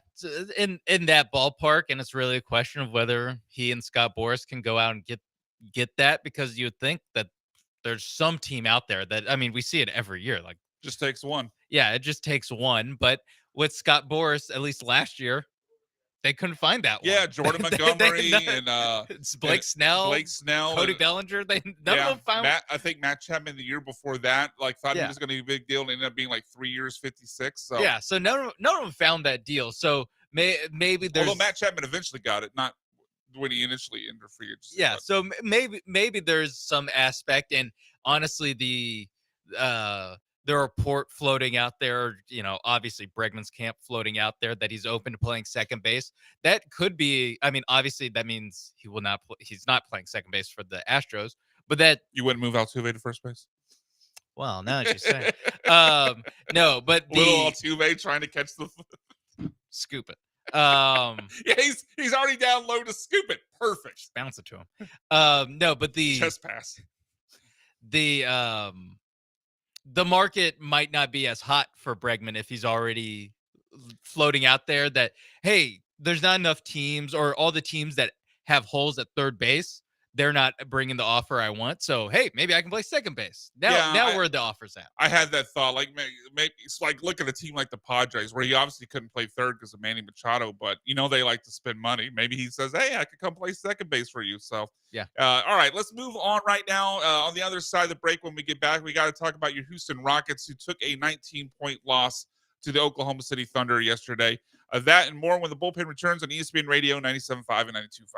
in that ballpark, and it's really a question of whether he and Scott Boras can go out and get that, because you would think that there's some team out there that, I mean, we see it every year. Like, just takes one. Yeah, it just takes one. But with Scott Boras, at least last year, they couldn't find that one. Yeah, Jordan Montgomery and it's Blake Snell, Cody Bellinger. None of them found. I think Matt Chapman the year before that, thought he was going to be a big deal, and ended up being like 3 years, 56. So yeah, so none of them found that deal. So maybe there's. Although Matt Chapman eventually got it, not when he initially entered free agency. Yeah, so maybe there's some aspect, and honestly, the report floating out there, obviously Bregman's camp floating out there that he's open to playing second base. That could be, I mean, obviously that means he's not playing second base for the Astros, but that you wouldn't move Altuve to first base. Well, now that you say, no, but little Altuve trying to catch the scoop it. Yeah, he's already down low to scoop it. Perfect. Bounce it to him. No, but Chest pass. the market might not be as hot for Bregman if he's already floating out there that, hey, there's not enough teams, or all the teams that have holes at third base, they're not bringing the offer I want. So, hey, maybe I can play second base. Now where the offer's at. I had that thought, like maybe it's like look at a team like the Padres, where he obviously couldn't play third because of Manny Machado, but they like to spend money. Maybe he says, "Hey, I could come play second base for you." So yeah. All right, let's move on right now. On the other side of the break, when we get back, we got to talk about your Houston Rockets, who took a 19-point loss to the Oklahoma City Thunder yesterday. That and more when the Bullpen returns on ESPN Radio 97.5 and 92.5.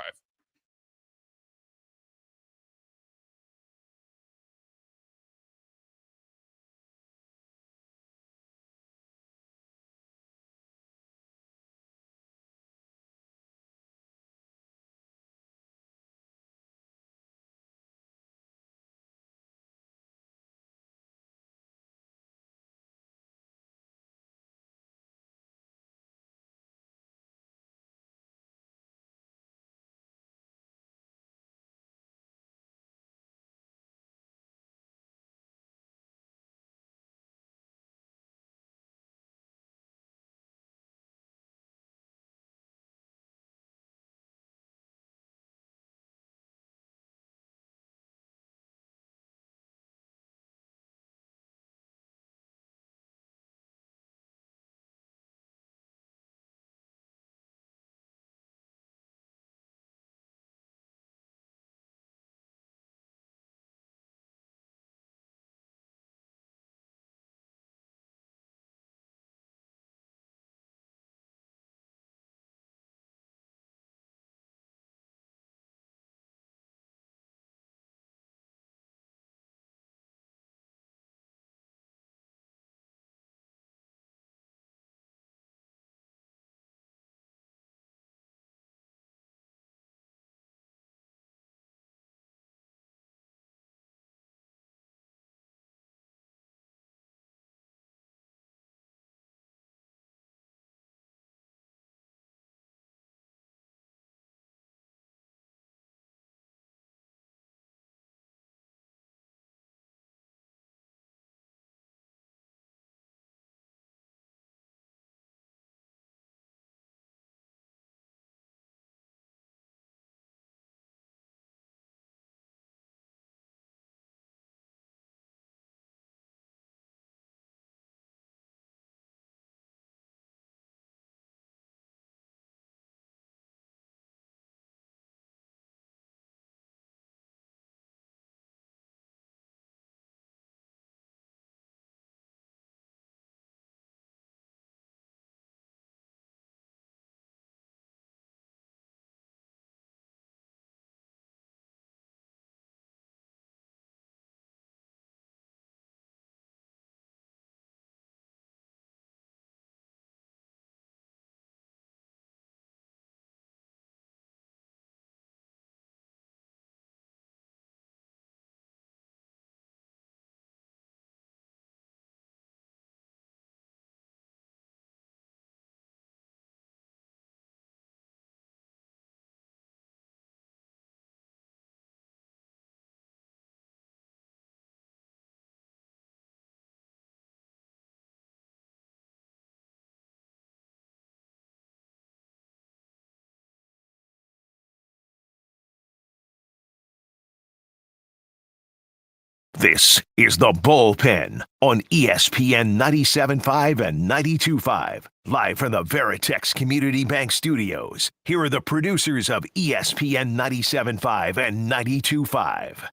This is the Bullpen on ESPN 97.5 and 92.5. Live from the Veritex Community Bank Studios. Here are the producers of ESPN 97.5 and 92.5.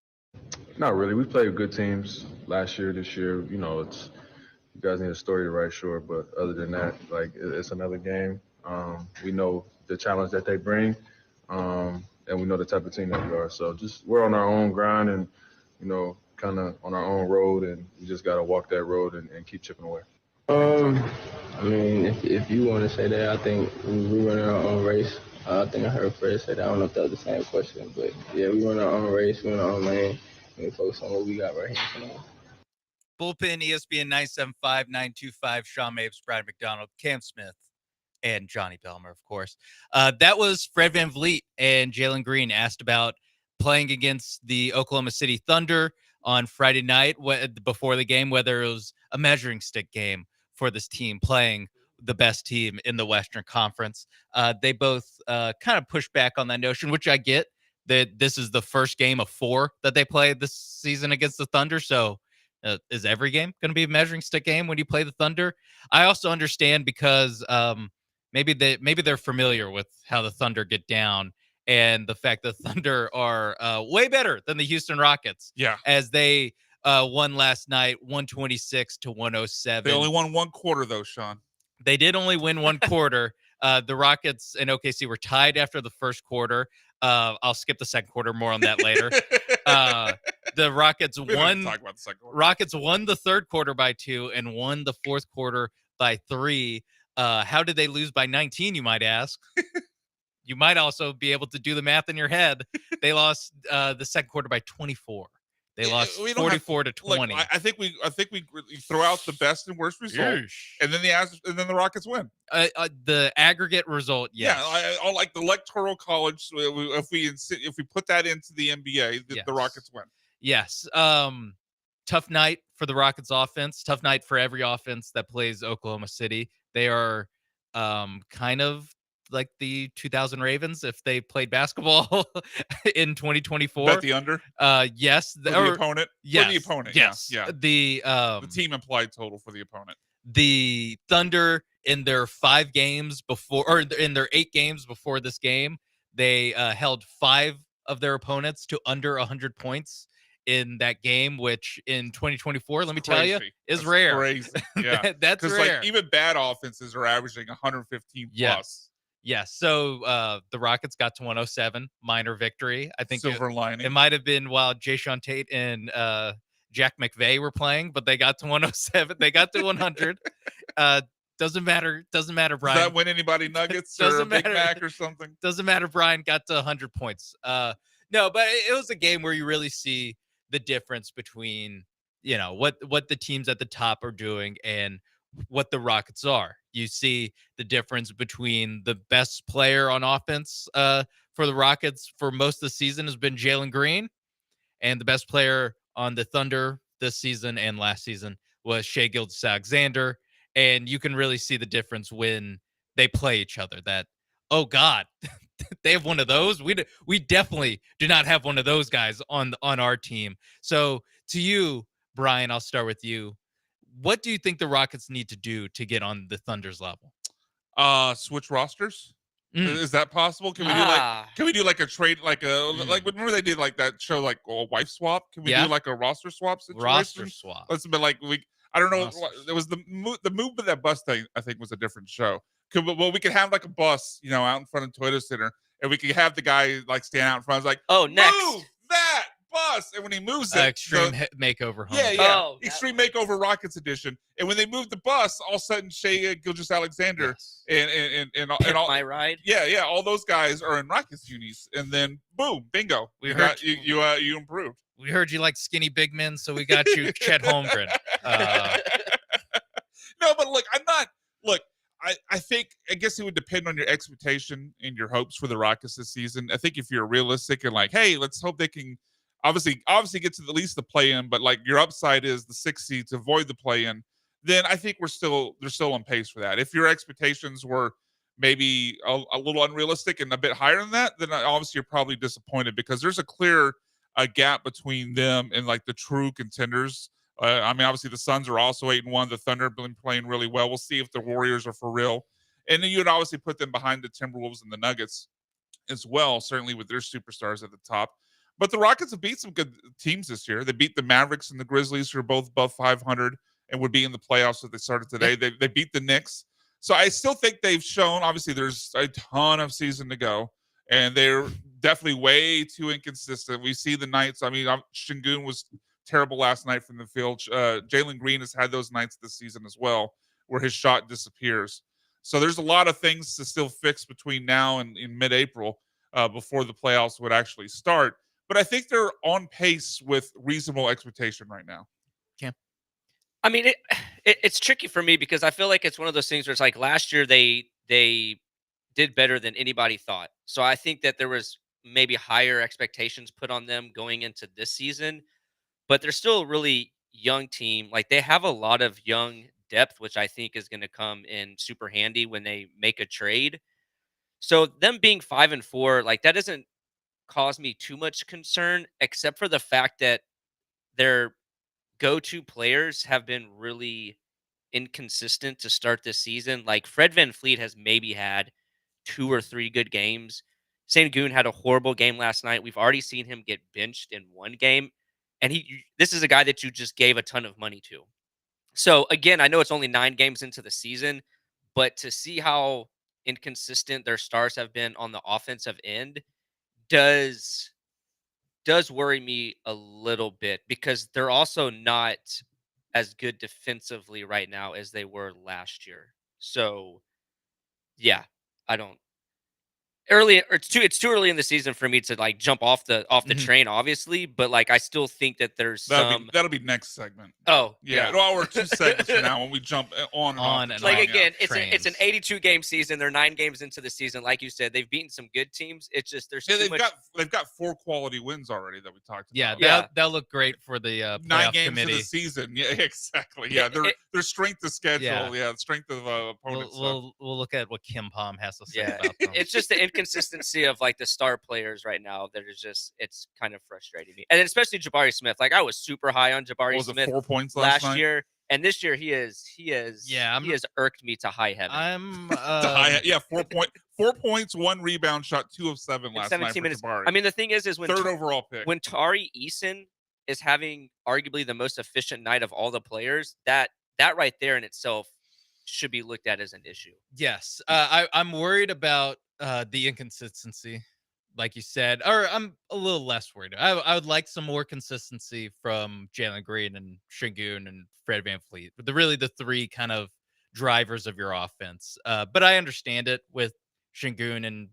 Not really. We played good teams last year, this year. It's you guys need a story to write, sure. But other than that, it's another game. We know the challenge that they bring, and we know the type of team that we are. So we're on our own grind and, kind of on our own road, and we just got to walk that road and keep chipping away. If you want to say that, I think we run our own race. I think I heard Fred say that. I don't know if that was the same question, but yeah, we run our own race, we run our own lane, and we focus on what we got right here tonight. Bullpen, ESPN 97.5, 925, Sean Mapes, Brad McDonald, Cam Smith. and Johnny Belmer, of course. That was Fred VanVleet and Jalen Green asked about playing against the Oklahoma City Thunder on Friday night before the game, whether it was a measuring stick game for this team playing the best team in the Western Conference. They both kind of pushed back on that notion, which I get, that this is the first game of 4 that they play this season against the Thunder. So is every game going to be a measuring stick game when you play the Thunder? I also understand because maybe they're familiar with how the Thunder get down and the fact that Thunder are way better than the Houston Rockets. Yeah. As they won last night, 126 to 107. They only won one quarter, though, Sean. They did only win one quarter. The Rockets and OKC were tied after the first quarter. I'll skip the second quarter. More on that later. The Rockets won. Talk about the second quarter. Rockets won the third quarter by 2 and won the fourth quarter by 3. How did they lose by 19, you might ask? You might also be able to do the math in your head. They lost the second quarter by 24. They lost 44 to 20. Look, I think we throw out the best and worst result, and then the Rockets win. The aggregate result, yes. Yeah, I like the electoral college. If we put that into the NBA, the Rockets win. Yes. Tough night for the Rockets offense. Tough night for every offense that plays Oklahoma City. They are kind of like the 2000 Ravens if they played basketball in 2024. Bet the under? Yes. For the opponent? Yes. For the opponent, yes. Yeah. The team implied total for the opponent. The Thunder in their 5 games before, or in their 8 games before this game, they held 5 of their opponents to under 100 points in that game, which in 2024, let me tell you, is rare. Crazy. Yeah. That's rare. Because even bad offenses are averaging 115 plus. Yes. So the Rockets got to 107, minor victory. I think silver lining. It might have been while Jayshawn Tate and Jack McVay were playing, but they got to 107. They got to 100. Doesn't matter, Brian. Does that win anybody nuggets or a Big Mac or something? Doesn't matter. Brian got to 100 points. No, but it was a game where you really see the difference between, what the teams at the top are doing and what the Rockets are. You see the difference between the best player on offense for the Rockets for most of the season has been Jalen Green, and the best player on the Thunder this season and last season was Shai Gilgeous-Alexander. And you can really see the difference when they play each other. That, oh God, they have one of those. We definitely do not have one of those guys on our team. So to you, Brian, I'll start with you. What do you think the Rockets need to do to get on the Thunder's level? Switch rosters. Is that possible? Can we do like a trade, like remember they did like that show, like a wife swap? Can we do like a roster swap situation? Roster swap. Let's be like I don't know. There was the movement that bus thing. I think was a different show. We could have like a bus, out in front of Toyota Center, and we could have the guy like stand out in front. It's like, next move that bus, and when he moves it, Extreme Makeover Home. Yeah. Extreme Makeover Rockets edition. And when they moved the bus, all of a sudden Shai Gilgeous-Alexander and all my ride. Yeah, all those guys are in Rockets unis, and then boom, bingo, you improved. We heard you like skinny big men, so we got you Chet Holmgren. No, but look, I guess it would depend on your expectation and your hopes for the Rockets this season. I think if you're realistic and like, hey, let's hope they can obviously get to at least the play-in, but like your upside is the 6 seed to avoid the play-in, then I think they're still on pace for that. If your expectations were maybe a little unrealistic and a bit higher than that, then obviously you're probably disappointed because there's a clear gap between them and like the true contenders. Obviously the Suns are also 8-1. The Thunder have been playing really well. We'll see if the Warriors are for real. And then you would obviously put them behind the Timberwolves and the Nuggets as well, certainly with their superstars at the top. But the Rockets have beat some good teams this year. They beat the Mavericks and the Grizzlies, who are both above 500 and would be in the playoffs if they started today. They beat the Knicks. So I still think they've shown, obviously there's a ton of season to go, and they're definitely way too inconsistent. We see the nights. Şengün was terrible last night from the field. Jalen Green has had those nights this season as well, where his shot disappears. So there's a lot of things to still fix between now and in mid-April before the playoffs would actually start. But I think they're on pace with reasonable expectation right now. It's tricky for me because I feel like it's one of those things where it's like last year they they did better than anybody thought. So I think that there was maybe higher expectations put on them going into this season, but they're still a really young team. Like they have a lot of young depth, which I think is going to come in super handy when they make a trade. So them being 5-4, like that doesn't cause me too much concern, except for the fact that their go-to players have been really inconsistent to start this season. Like Fred Van Fleet has maybe had 2 or 3 good games. Sengun had a horrible game last night. We've already seen him get benched in one game, and this is a guy that you just gave a ton of money to. So again, I know it's only 9 games into the season, but to see how inconsistent their stars have been on the offensive end does worry me a little bit because they're also not as good defensively right now as they were last year. So, yeah, I don't early or it's too early in the season for me to like jump off the Mhm. train obviously, but like I still think that there's some That'll be next segment. Oh, Yeah, yeah. well, or 2 segments from now when we jump on and off On the and train, Like off. yeah. again, it's an Trains. 82 game season. They're 9 games into the season. Like you said, they've beaten some good teams. It's just there's Yeah, too much. they've got 4 quality wins already that we talked Yeah, about. Yeah. that'll look great for the 9 playoff games committee. of the season. Yeah, exactly. Yeah, Yeah, their strength of schedule. Yeah. Yeah, strength of opponents. We'll look at what Kim Pom has to say Yeah, about them. it's just the inconsistency of like the star players right now that is just it's kind of frustrating me, and then especially Jabari Smith. Like I was super high on What Jabari was it, Smith 4 points last night? year, and this year he Yeah, has irked me to high heaven. I'm The high, yeah, 4 points, 1 rebound, shot 2 of 7 In last night 17 for minutes. Jabari. I mean, the thing is when Third overall pick. when Tari Eason is having arguably the most efficient night of all the players, that right there in itself should be looked at as an issue. Yes, I'm worried about the inconsistency, like you said, or I'm a little less worried. I would like some more consistency from Jalen Green and Şengün and Fred VanVleet. Really the 3 kind of drivers of your offense. But I understand it with Şengün and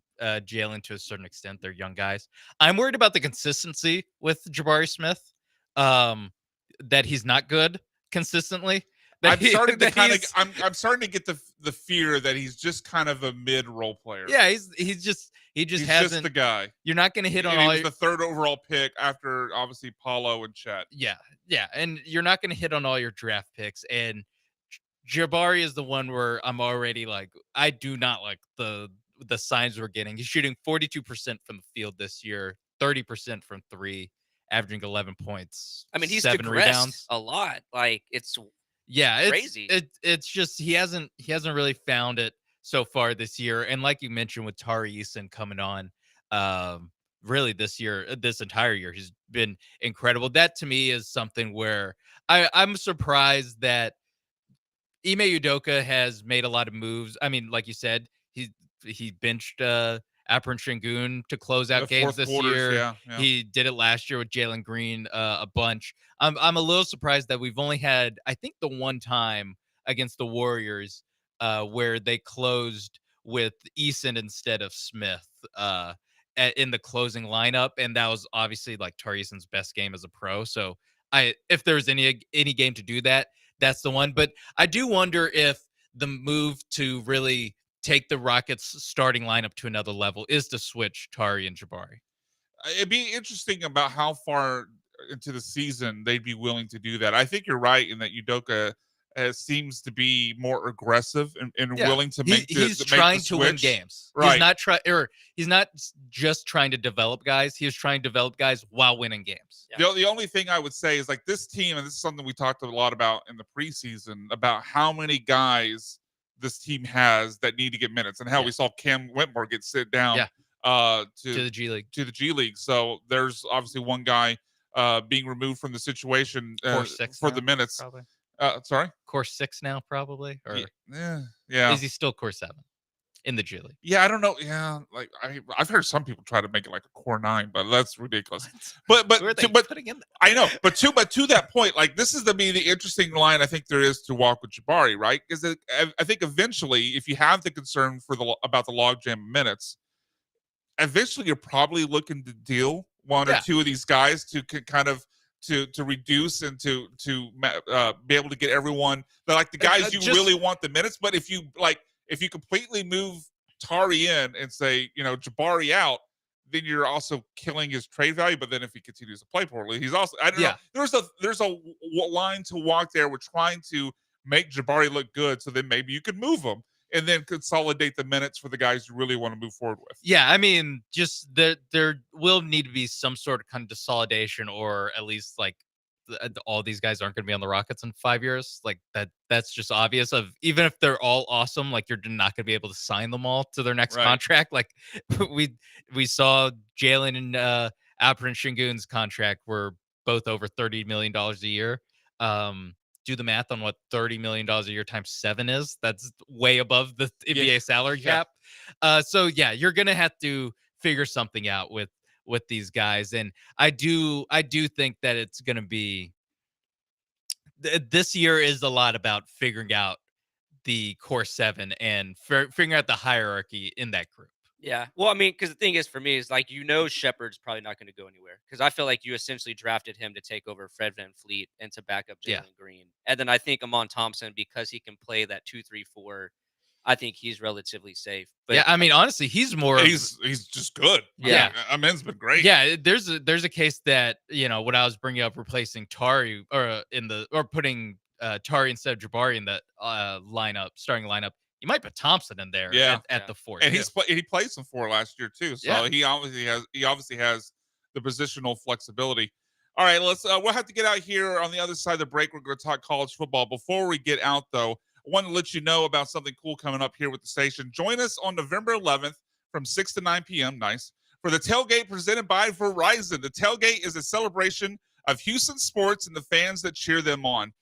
Jalen to a certain extent. They're young guys. I'm worried about the consistency with Jabari Smith. That he's not good consistently. I'm starting to kind of he's- I'm starting to get the fear that he's just kind of a mid role player. Yeah, he just he's hasn't. just the guy. You're not going to hit on He all was your, the 3rd overall pick after obviously Paulo and Chet. yeah, and you're not going to hit on all your draft picks. And Jabari is the one where I'm already like, I do not like the signs we're getting. He's shooting 42% from the field this year, 30% from 3, averaging 11 points. I mean, he's 7 digressed rebounds. a lot. Like it's Yeah, it's crazy. It's just he hasn't really found it so far this year. And like you mentioned with Tari Eason coming on, really this entire year, he's been incredible. That to me is something where I'm surprised that Ime Udoka has made a lot of moves. I mean, like you said, he benched Alperen Şengün to close out The games fourth this quarters, year. yeah. He did it last year with Jalen Green a bunch. I'm a little surprised that we've only had, I think, the one time against the Warriors where they closed with Eason instead of Smith in the closing lineup, and that was obviously like Tari Eason's best game as a pro. So if there's any game to do that, that's the one. But I do wonder if the move to really take the Rockets starting lineup to another level is to switch Tari and Jabari. It'd be interesting about how far into the season they'd be willing to do that. I think you're right in that Udoka seems to be more aggressive and Yeah. willing to make He's make trying the to win switch. games. Right. He's not just trying to develop guys. He's trying to develop guys while winning games. Yeah. The only thing I would say is like this team, and this is something we talked a lot about in the preseason, about how many guys this team has that need to get minutes, and how we saw Cam Whitmore get sit down to the G League. to the G League. So there's obviously one guy being removed from the situation Course 6 for now, the minutes. probably. Sorry? Course 6 now, probably, or Yeah. is he still course 7 in the G League? Yeah, I don't know. Yeah, like I've heard some people try to make it like a core 9, but that's ridiculous. But Who are they but putting in there? I know, but to that point, like this is the interesting line I think there is to walk with Jabari, right? Because I think eventually, if you have the concern about the logjam minutes, eventually you're probably looking to deal one or two of these guys to kind of to reduce and to be able to get everyone like the guys you just- really want the minutes. But if you like If you completely move Tari in and say, Jabari out, then you're also killing his trade value. But then if he continues to play poorly, he's also, I don't know. There's a line to walk there. We're trying to make Jabari look good, so then maybe you could move him and then consolidate the minutes for the guys you really want to move forward with. Yeah, I mean, just there will need to be some sort of consolidation, or at least like all these guys aren't going to be on the Rockets in 5 years. Like that's just obvious. Of even if they're all awesome, like you're not going to be able to sign them all to their next contract. Like we saw Jalen and Alperen Şengün's contract were both over $30 million a year. Do the math on what $30 million a year times 7 is. That's way above the NBA salary cap. So yeah, you're gonna have to figure something out with these guys, and I do think that it's gonna be this year is a lot about figuring out the core 7 and figuring out the hierarchy in that group. Yeah. Well, I mean, because the thing is for me is like, Shepard's probably not going to go anywhere because I feel like you essentially drafted him to take over Fred VanVleet and to back up Jalen Green. And then I think Amon Thompson, because he can play that 2-3-4, I think he's relatively safe. But yeah, I mean, honestly, he's more. He's just good. Yeah, Amen's been great. Yeah, there's a case that when I was bringing up replacing Tari or putting Tari instead of Jabari in that starting lineup. You might put Thompson in there at the 4. And he played some 4 last year too. So he obviously has the positional flexibility. All right, we'll have to get out here on the other side of the break. We're going to talk college football. Before we get out though, I want to let you know about something cool coming up here with the station. Join us on November 11th from 6 to 9 p.m. For the tailgate presented by Verizon. The tailgate is a celebration of Houston sports and the fans that cheer them on.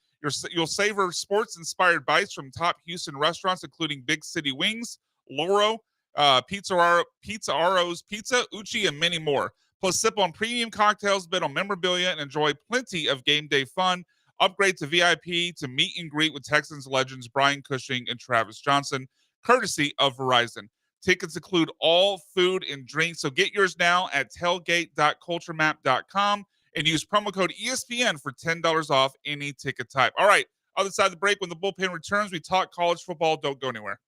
You'll savor sports-inspired bites from top Houston restaurants, including Big City Wings, Loro, Pizza Aro's Pizza, Uchi, and many more. Plus, sip on premium cocktails, bid on memorabilia, and enjoy plenty of game day fun. Upgrade to VIP to meet and greet with Texans legends Brian Cushing and Travis Johnson, courtesy of Verizon. Tickets include all food and drinks, so get yours now at tailgate.culturemap.com. and use promo code ESPN for $10 off any ticket type. All right, other side of the break, when the bullpen returns, we talk college football. Don't go anywhere.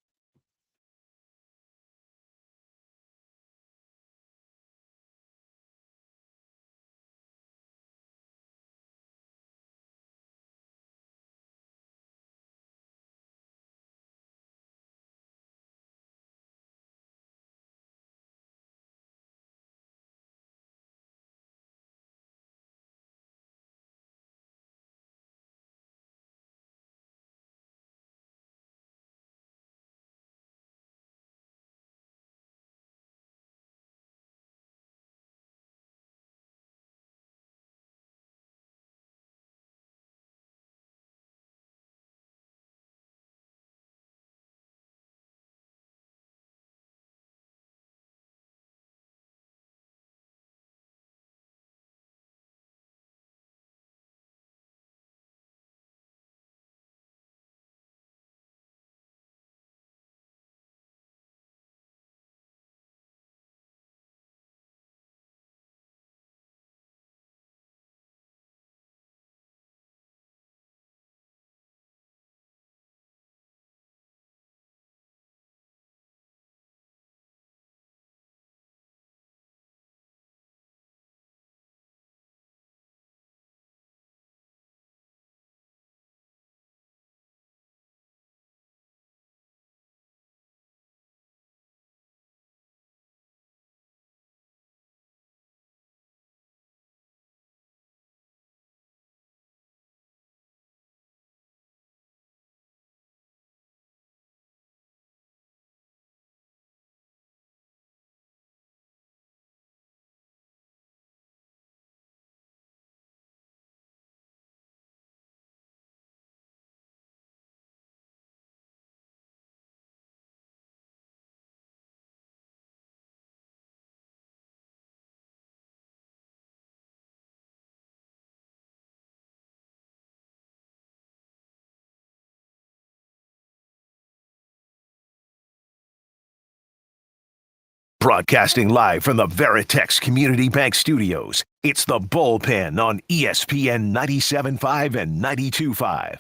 Broadcasting live from the Veritex Community Bank Studios, it's the Bullpen on ESPN 97.5 and 92.5.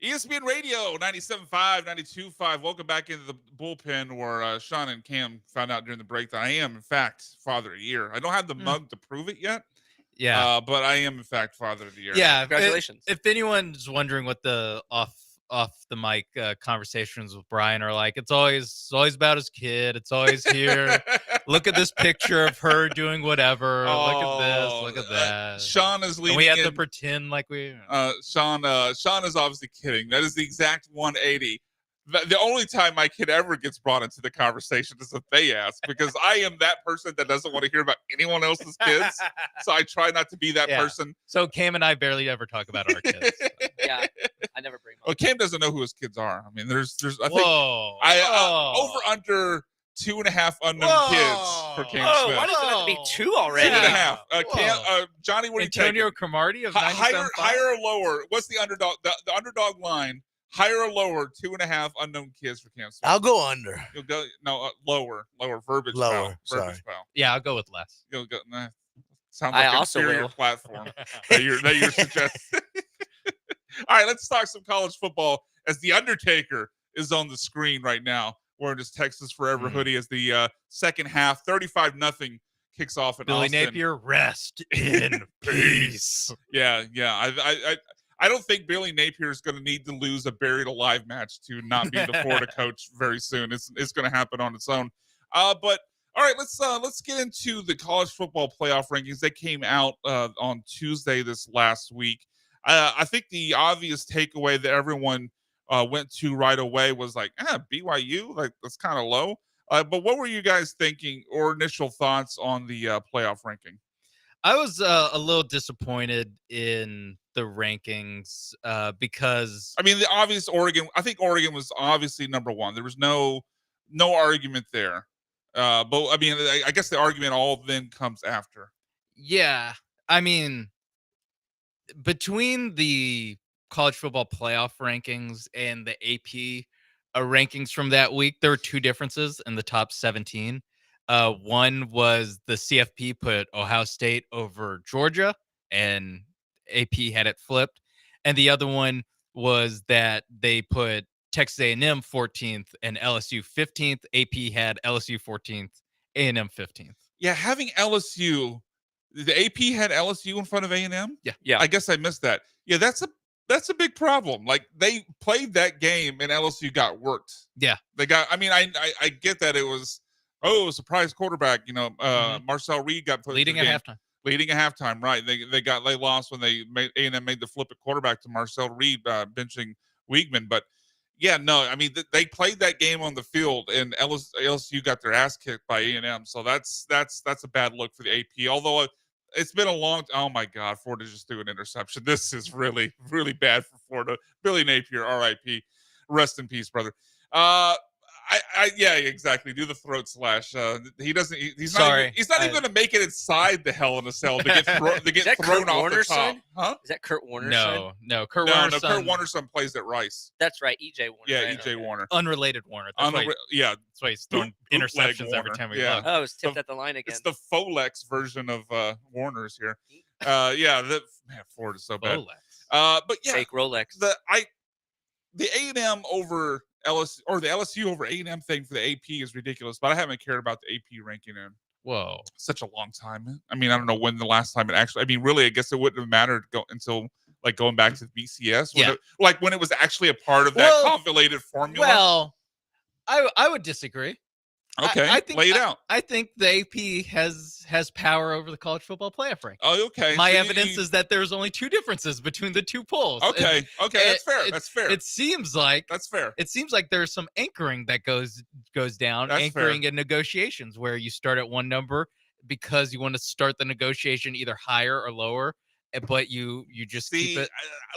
ESPN Radio 97.5, 92.5. Welcome back into the bullpen where Sean and Cam found out during the break that I am, in fact, Father of the Year. I don't have the mug to prove it yet, Yeah. but I am, in fact, Father of the Year. Yeah. Congratulations. If anyone's wondering what the off the mic conversations with Brian are like, it's always about his kid. It's always here. Look at this picture of her doing whatever. Look at this. Look at that. Sean is leading. And we have to pretend like we. Sean is obviously kidding. That is the exact 180. The only time my kid ever gets brought into the conversation is if they ask, because I am that person that doesn't want to hear about anyone else's kids. So I try not to be that person. So Cam and I barely ever talk about our kids. Yeah, I never bring them Well, up. Cam doesn't know who his kids are. I mean, there's I think Whoa. over under 2.5 unknown kids for Cam Oh, Smith. why does it have to be 2 already? 2.5. Johnny, what are you taking? Antonio Cromartie of 97.5? Higher or lower? What's the underdog? The underdog line. Higher or lower? 2.5 unknown kids for Cam Smith. I'll go under. You'll go lower. Verbiage Lower, foul. sorry. Verbiage foul. Yeah, I'll go with less. You'll go. Sounds I like an also inferior will. platform that you're suggesting. All right, let's talk some college football as the Undertaker is on the screen right now, wearing his Texas Forever hoodie as the second half, 35-0 kicks off in Billy Austin. Napier, rest in peace. Yeah. I don't think Billy Napier is going to need to lose a buried alive match to not be the Florida coach very soon. It's going to happen on its own. But all right, let's get into the college football playoff rankings. They came out on Tuesday this last week. I think the obvious takeaway that everyone went to right away was like, BYU, like that's kind of low. But what were you guys thinking or initial thoughts on the playoff ranking? I was a little disappointed in the rankings because I mean, the obvious Oregon. I think Oregon was obviously number one. There was no argument there. But I mean, I guess the argument all then comes after. Yeah, I mean, between the college football playoff rankings and the AP rankings from that week, there were two differences in the top 17. One was the CFP put Ohio State over Georgia, and AP had it flipped. And the other one was that they put Texas A&M 14th and LSU 15th. AP had LSU 14th, A&M 15th. Yeah, having LSU, the AP had LSU in front of A&M. Yeah. I guess I missed that. Yeah, that's a big problem. Like they played that game and LSU got worked. Yeah, they got. I mean, I get that it was a surprise quarterback. You know, Marcel Reed got put leading at halftime. Leading at halftime, right? They lost when A&M made the flip at quarterback to Marcel Reed benching Weigman. But yeah, no, I mean they played that game on the field and LSU got their ass kicked by A&M. So that's a bad look for the AP. Although it's been a long. Oh my God, Florida just threw an interception. This is really, really bad for Florida. Billy Napier, R.I.P. Rest in peace, brother. Yeah, exactly. Do the throat slash. He doesn't. He's Sorry. not even going to make it inside the Hell in a Cell to get thrown off the top. Huh? Is that Kurt Warner's No, son? Kurt Warner's son. Kurt Warner's son plays at Rice. That's right, EJ Warner. Yeah, right? EJ Warner. Unrelated Warner. That's why he's throwing interceptions every time we look. Oh, it was tipped at the line again. It's the Folex version of Warner's here. Florida's so bad. Folex. But yeah, fake Rolex. The A&M over LSU or the LSU over A&M thing for the AP is ridiculous, but I haven't cared about the AP ranking in such a long time. I mean, I don't know when the last time it actually. I mean, really, I guess it wouldn't have mattered until like going back to the BCS. When it was actually a part of that convoluted formula. Well, I would disagree. Okay, I think, lay it out. I think the AP has power over the college football playoff ranking. Oh, okay. My evidence is that there's only two differences between the two polls. Okay, that's fair. That's fair. It seems like that's fair. It seems like there's some anchoring that goes down, that's anchoring fair. in negotiations where you start at one number because you want to start the negotiation either higher or lower, but you just keep it.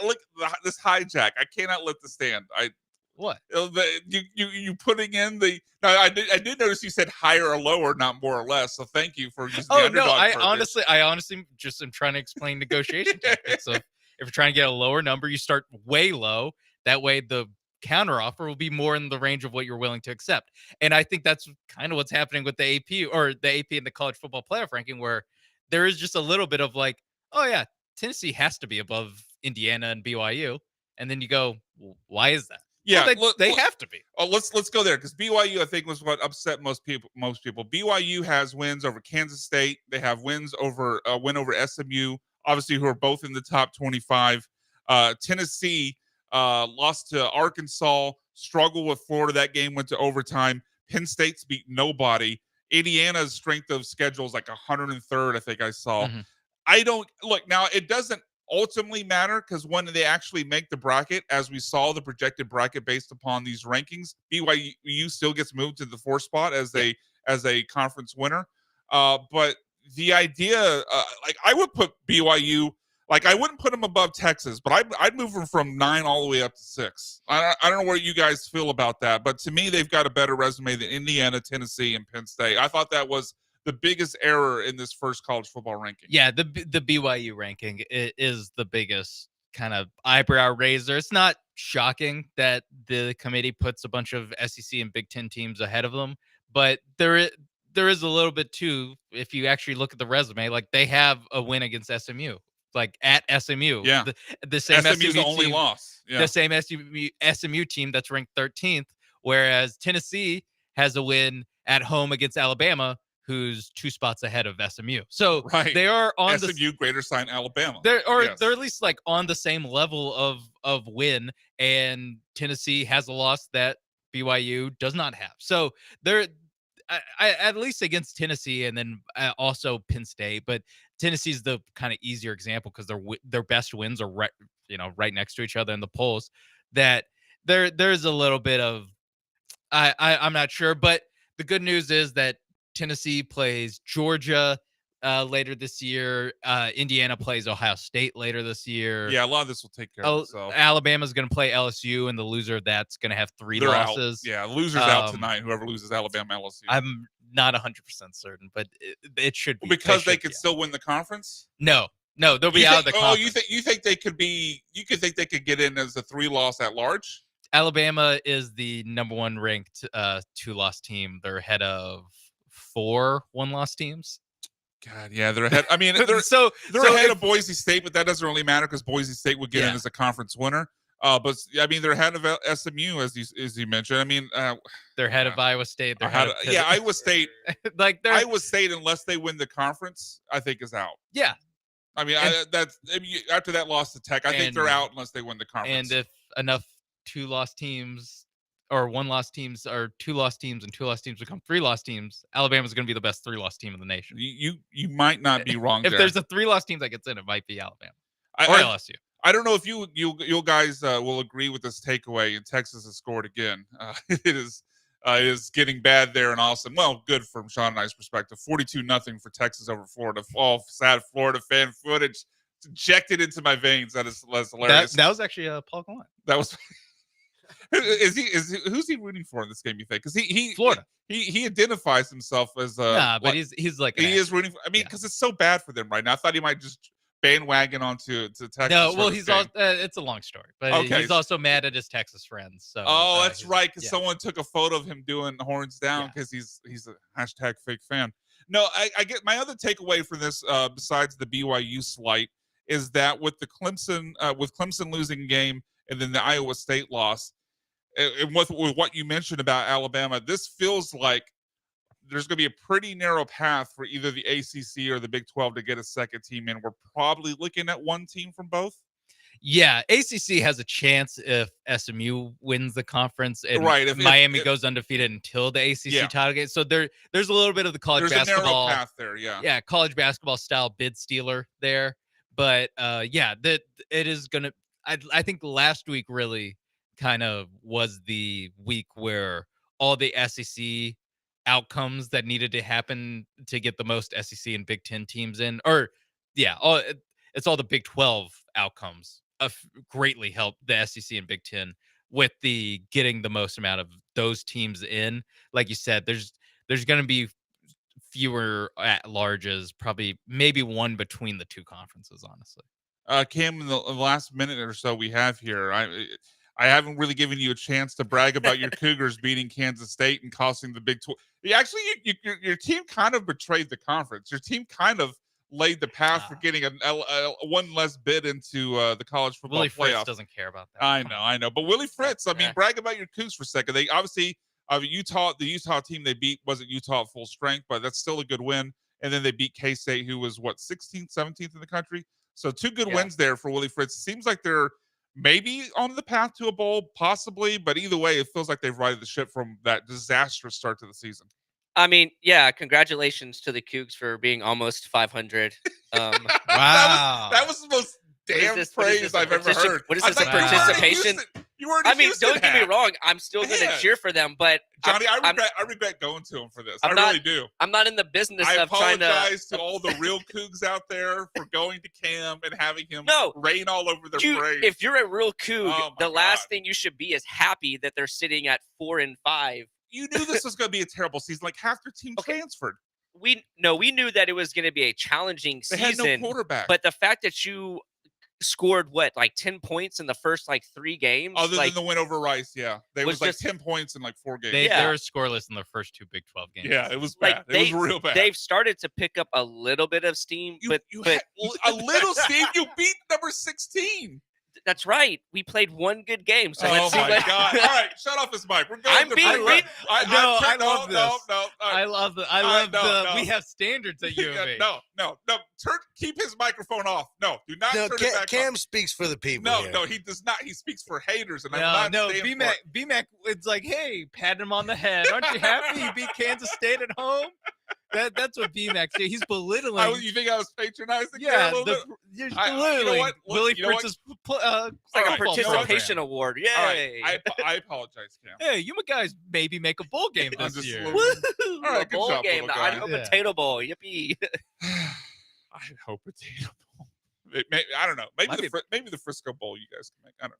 Look, this hijack. I cannot let this stand. What? You putting in the? No, I did notice you said higher or lower, not more or less. So thank you for using the underdog. I honestly just am trying to explain negotiation tactics. So if you're trying to get a lower number, you start way low. That way, the counteroffer will be more in the range of what you're willing to accept. And I think that's kind of what's happening with the AP or the AP in the college football playoff ranking, where there is just a little bit of like, oh yeah, Tennessee has to be above Indiana and BYU. And then you go, why is that? Yeah, Well, they have to be. Oh, let's go there because BYU I think was what upset most people. BYU has wins over Kansas State. They have wins over win over SMU, obviously who are both in the top 25. Tennessee lost to Arkansas, struggled with Florida. That game went to overtime. Penn State's beat nobody. Indiana's strength of schedule is like 103rd, I think I saw. Mhm. I don't look now. It doesn't ultimately matter because when they actually make the bracket, as we saw the projected bracket based upon these rankings, BYU still gets moved to the 4th spot as a conference winner. But the idea, like I would put BYU, like I wouldn't put them above Texas, but I'd move them from 9 all the way up to 6. I don't know what you guys feel about that, but to me, they've got a better resume than Indiana, Tennessee, and Penn State. I thought that was the biggest error in this first college football ranking. Yeah, the BYU ranking is the biggest kind of eyebrow raiser. It's not shocking that the committee puts a bunch of SEC and Big Ten teams ahead of them, but there is a little bit too. If you actually look at the resume, like they have a win against SMU, like at SMU. Yeah, the same SMU's SMU the only team, loss. Yeah. the same SMU team that's ranked 13th, whereas Tennessee has a win at home against Alabama, who's 2 spots ahead of SMU. So Right. they are on SMU greater sign Alabama. they're Yes. at least like on the same level of win, and Tennessee has a loss that BYU does not have. So they're I at least against Tennessee, and then also Penn State, but Tennessee's the kind of easier example because their best wins are right next to each other in the polls. That there's a little bit of I'm not sure, but the good news is that Tennessee plays Georgia later this year. Indiana plays Ohio State later this year. Yeah, a lot of this will take care of itself. Alabama's going to play LSU, and the loser of that's going to have 3 They're losses. out. Yeah, loser's out tonight. Whoever loses Alabama, LSU. I'm not 100% certain, but it should be. Because they could still win the conference? No, they'll be out of the conference. You think they could be? You could think they could get in as a 3-loss at large? Alabama is the number 1 ranked 2-loss team. They're ahead of 4 1-loss teams. God, yeah, they're ahead. I mean, they're ahead of Boise State, but that doesn't really matter because Boise State would get in as a conference winner. But I mean, they're ahead of SMU as you mentioned. I mean, they're ahead of Iowa State. They're ahead of Iowa State. Iowa State, unless they win the conference, I think is out. Yeah, I mean, after that loss to Tech, I think they're out unless they win the conference. And if enough 2-loss teams or 1-loss teams or 2-loss teams and 2-loss teams become 3-loss teams, Alabama's going to be the best 3-loss team in the nation. You might not be wrong. If there's a 3-loss team that gets in, it might be Alabama or LSU. I don't know if you guys will agree with this takeaway. And Texas has scored again. It is getting bad there in Austin. Well, good from Sean and I's perspective. 42-0 for Texas over Florida. All sad Florida fan footage injected into my veins. That's hilarious. That was actually Paul Gallant. That was. Who's he rooting for in this game? You think? Because he Florida. He identifies himself as but he's like he is rooting for. I mean, because it's so bad for them right now. I thought he might just bandwagon onto Texas. No, well, he's also it's a long story, but he's also mad at his Texas friends. So that's right, because someone took a photo of him doing horns down because he's a hashtag fake fan. No, I get my other takeaway from this besides the BYU slight is that with the Clemson losing game and then the Iowa State loss, and with what you mentioned about Alabama, this feels like there's going to be a pretty narrow path for either the ACC or the Big 12 to get a second team in. We're probably looking at one team from both. Yeah, ACC has a chance if SMU wins the conference and if Miami goes undefeated until the ACC title game. So there's a little bit of the college basketball a narrow path there. Yeah, college basketball style bid stealer there. But that it is gonna. I think last week really kind of was the week where all the SEC outcomes that needed to happen to get the most SEC and Big 10 teams in, it's all the Big 12 outcomes greatly helped the SEC and Big 10 with the getting the most amount of those teams in. Like you said, there's going to be fewer at larges, probably maybe one between the two conferences, honestly. Cam, in the last minute or so we have here, I haven't really given you a chance to brag about your Cougars beating Kansas State and costing the Big 12. Actually, your team kind of betrayed the conference. Your team kind of laid the path for getting one less bid into the college football Willie playoff. Fritz doesn't care about that. I know. But Willie Fritz, I mean, brag about your Cougs for a second. They obviously, the Utah team they beat wasn't Utah at full strength, but that's still a good win. And then they beat K-State, who was, 16th, 17th in the country. So 2 good wins there for Willie Fritz. Seems like they're maybe on the path to a bowl, possibly. But either way, it feels like they've righted the ship from that disastrous start to the season. I mean, yeah, congratulations to the Cougs for being almost 500. Wow. that was the most damn praise I've ever heard. What is this, a participation? You weren't. I mean, don't get me wrong. I'm still going to cheer for them, but Johnny, I regret going to him for this. I really do. I'm not in the business I of trying to. I apologize to all the real Cougs out there for going to Cam and having him rain all over their parade. If you're a real Coug, the last thing you should be is happy that they're sitting at 4-5. You knew this was going to be a terrible season. Like half their team transferred. We knew that it was going to be a challenging season. They had no quarterback. But the fact that you scored 10 points in the first 3 games, other than the win over Rice, they was just 10 points in 4 games. They were scoreless in the first 2 Big 12 games. Yeah, it was bad. It was real bad. They've started to pick up a little bit of steam, but a little steam. You beat number 16. That's right. We played 1 good game. So let's see. Oh my God! All right, shut off his mic. We're going. I'm being real. I love this. No. I love the. We have standards at UMA. No. Keep his microphone off. No, do not turn it back Cam on. speaks for the people. No, he does not. He speaks for haters, and I'm not. BMAC. It's like, hey, pat him on the head. Aren't you happy you beat Kansas State at home? That's what BMAC did. He's belittling. You think I was patronizing? Yeah, you're belittling Willie Fritz's a participation award. Yay! Right, I apologize, Cam. Hey, you guys maybe make a bowl game this year. Woo! All right, bowl job, game, the Idaho Potato Bowl. Yippee! Idaho Potato Bowl. I don't know. Maybe the Frisco Bowl you guys can make. I don't know.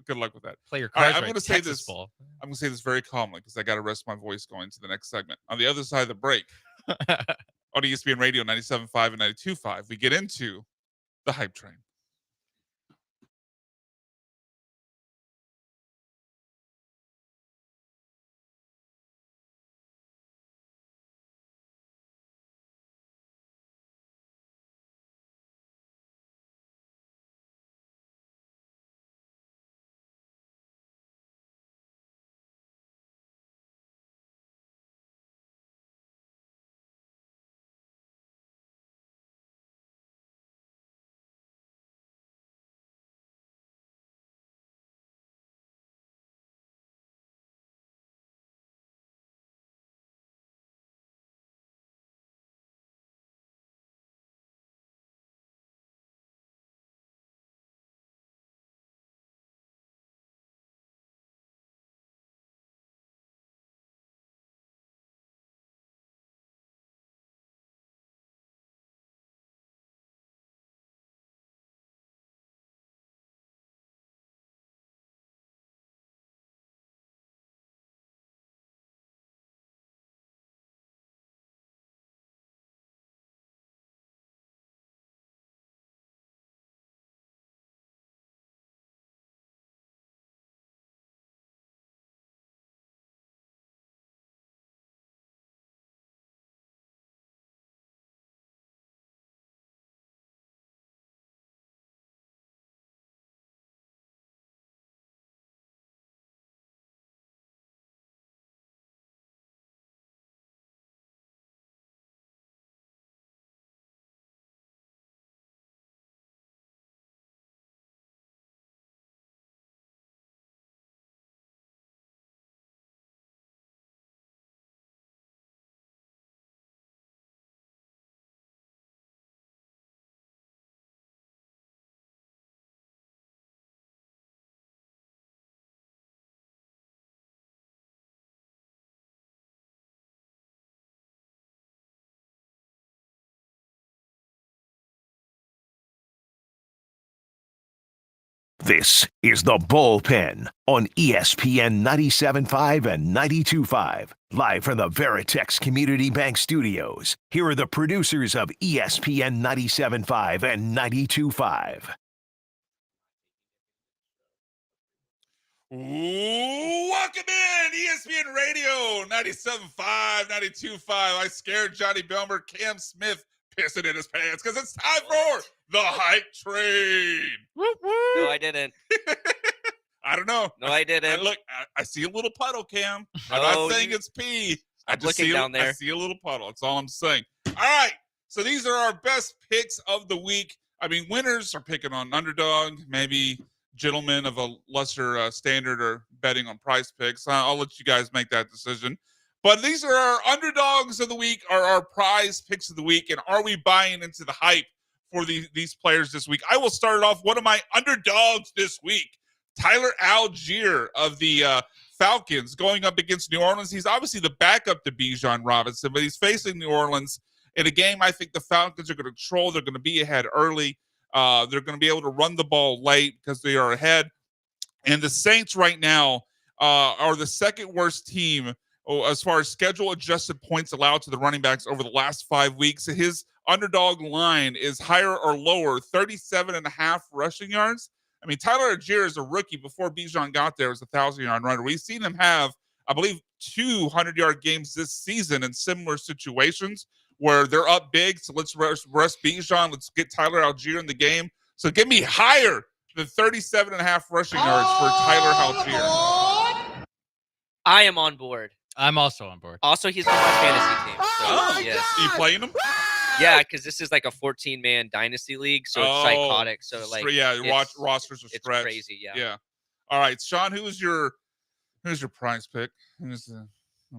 Good luck with that. Play your cards I'm right. going to say this. Bowl. I'm going to say this very calmly because I got to rest my voice going to the next segment. On the other side of the break, on ESPN Radio 97.5 and 92.5, we get into the hype train. This is the Bullpen on ESPN 97.5 and 92.5. Live from the Veritex Community Bank Studios. Here are the producers of ESPN 97.5 and 92.5. Welcome in, ESPN Radio 97.5, 92.5. I scared Johnny Belmer, Cam Smith, pissing in his pants because it's time for the hype train. No, I didn't. I don't know. No, I didn't. Look, I see a little puddle, Cam. I'm No, not saying it's pee. I Stop just looking see down there. I see a little puddle. That's all I'm saying. All right. So these are our best picks of the week. I mean, winners are picking on underdog. Maybe gentlemen of a lesser standard are betting on price picks. I'll let you guys make that decision. But these are our underdogs of the week, are our prize picks of the week. And are we buying into the hype for these players this week? I will start it off. One of my underdogs this week, Tyler Algier of the Falcons, going up against New Orleans. He's obviously the backup to Bijan Robinson, but he's facing New Orleans in a game I think the Falcons are going to control. They're going to be ahead early. They're going to be able to run the ball late because they are ahead. And the Saints right now are the second worst team as far as schedule-adjusted points allowed to the running backs over the last 5 weeks. His underdog line is higher or lower, 37.5 rushing yards. I mean, Tyler Algier is a rookie. Before Bijan got there, was a 1,000-yard runner. We've seen him have, I believe, 200-yard games this season in similar situations where they're up big. So let's rest Bijan. Let's get Tyler Algier in the game. So give me higher than 37.5 rushing yards for Tyler Algier. I am on board. I'm also on board. Also, he's on my fantasy team. So, yes. Are you playing him? Yeah, because this is like a 14-man dynasty league, so it's psychotic. So like, rosters are it's stretched. crazy. Yeah. Yeah. All right, Sean, who's your prize pick? I mean,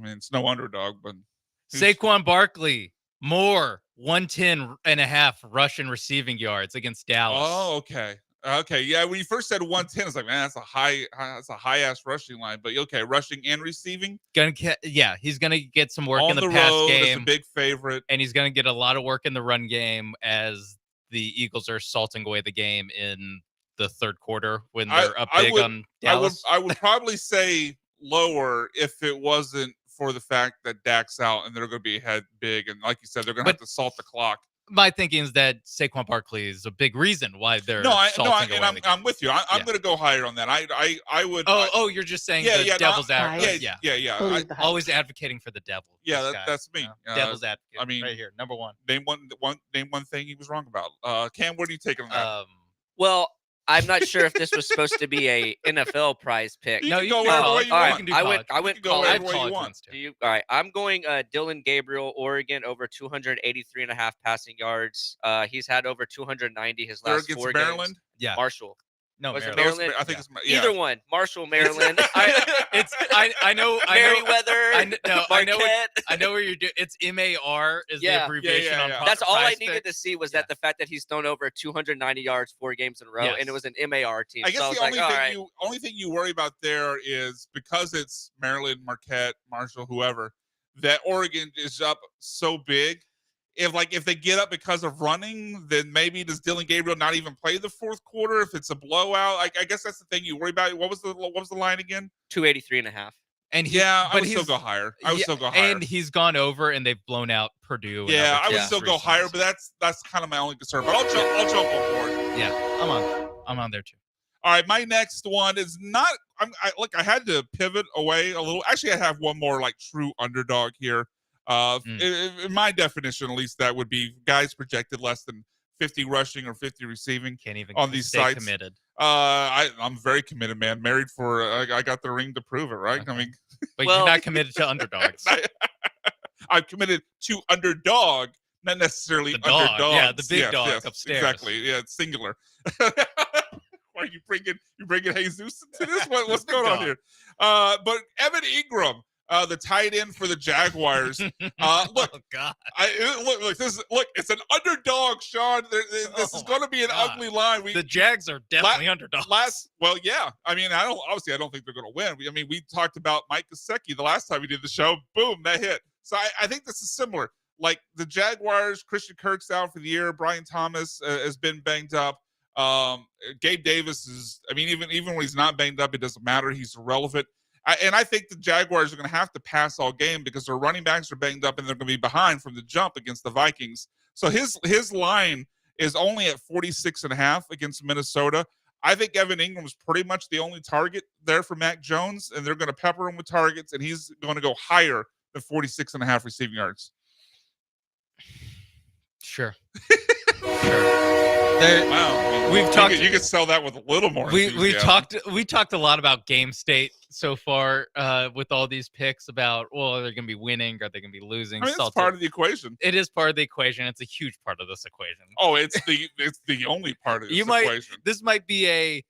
it's no underdog, but Saquon Barkley, more 110.5 rushing receiving yards against Dallas. Oh, okay. Okay, yeah. When you first said 110, it's like, man, that's a high ass rushing line. But okay, rushing and receiving. He's gonna get some work on in the pass road, game. It's a big favorite, and he's gonna get a lot of work in the run game as the Eagles are salting away the game in the third quarter when they're up big on Dallas. I would probably say lower if it wasn't for the fact that Dak's out and they're going to be ahead big, and like you said, they're going to have to salt the clock. My thinking is that Saquon Barkley is a big reason why they're salting away. I'm with you. I'm going to go higher on that. I would. You're just saying the devil's advocate. Yeah. Always advocating for the devil. Yeah, that's me. Devil's advocate. I mean, right here, number one. Name one thing he was wrong about. Cam, what are you taking on that? Well, I'm not sure if this was supposed to be a NFL prize pick. You can go wherever way you want. I went college. You want. All right, I'm going Dylan Gabriel, Oregon, over 283.5 passing yards. He's had over 290 his last 4 Maryland? games. Yeah. Marshall. No, was Maryland. it Maryland? I think it's either one. Marshall, Maryland. I know. Merriweather. I know where you're doing. It's MAR is the abbreviation on. That's all I needed to see was that the fact that he's thrown over 290 yards 4 games in a row, and it was an MAR team. I guess so the only thing you worry about there is because it's Maryland, Marquette, Marshall, whoever, that Oregon is up so big. If they get up because of running, then maybe does Dylan Gabriel not even play the fourth quarter if it's a blowout? I guess that's the thing you worry about. What was the line again? 283.5. And I would still go higher. And he's gone over, and they've blown out Purdue. Yeah, I would still go higher, but that's kind of my only concern. But I'll jump on board. Yeah, I'm on there too. All right, my next one is not. I had to pivot away a little. Actually, I have one more like true underdog here. In my definition, at least, that would be guys projected less than 50 rushing or 50 receiving. Can't even on these stay sites. Committed. I'm very committed, man. Married for I got the ring to prove it, right? Okay. I mean, but you're not committed to underdogs. I'm committed to underdog, not necessarily the dog. underdogs. Yeah, the big dog upstairs. Exactly. Yeah, it's singular. Why are you bringing Jesus into this? What's going on here? But Evan Ingram. The tight end for the Jaguars. Look, oh God! Look, it's an underdog, Sean. This is going to be an ugly line. The Jags are definitely underdogs. Yeah. I mean, I don't think they're going to win. I mean, we talked about Mike Gesicki the last time we did the show. Boom, that hit. So I think this is similar. Like the Jaguars, Christian Kirk's out for the year. Brian Thomas has been banged up. Gabe Davis is. I mean, even when he's not banged up, it doesn't matter. He's irrelevant. And I think the Jaguars are going to have to pass all game because their running backs are banged up and they're going to be behind from the jump against the Vikings. So his line is only at 46.5 against Minnesota. I think Evan Ingram is pretty much the only target there for Mac Jones, and they're going to pepper him with targets, and he's going to go higher than 46.5 receiving yards. Sure. There, Wow, we've talked. You could sell that with a little more. We talked a lot about game state so far with all these picks about, well, are they going to be winning? Are they going to be losing? I mean, it's part of the equation. It is part of the equation. It's a huge part of this equation. Oh, it's the only part of this equation. This might be a,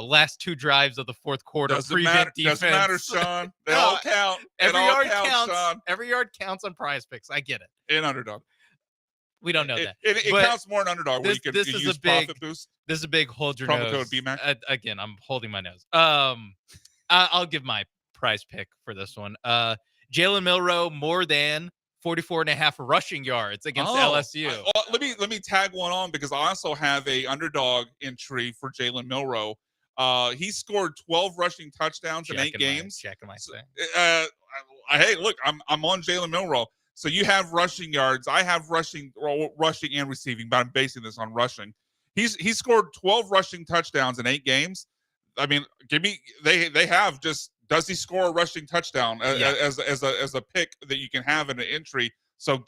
last 2 drives of the fourth quarter prevent defense. Doesn't matter, Sean. They all count. Every yard counts. Sean. Every yard counts on Prize Picks. I get it. In underdog. We don't know that. It counts more in underdog where you can use profit boost. This is a big hold your Promo nose. code BMAC. Again, I'm holding my nose. I'll give my prize pick for this one. Jalen Milroe more than 44.5 rushing yards against LSU. Let me tag one on because I also have a underdog entry for Jalen Milroe. He scored 12 rushing touchdowns in 8 games. Checking my thing. Hey, look, I'm on Jalen Milroe. So you have rushing yards. I have rushing and receiving, but I'm basing this on rushing. He scored 12 rushing touchdowns in 8 games. I mean, they have just, does he score a rushing touchdown as a pick that you can have in an entry? So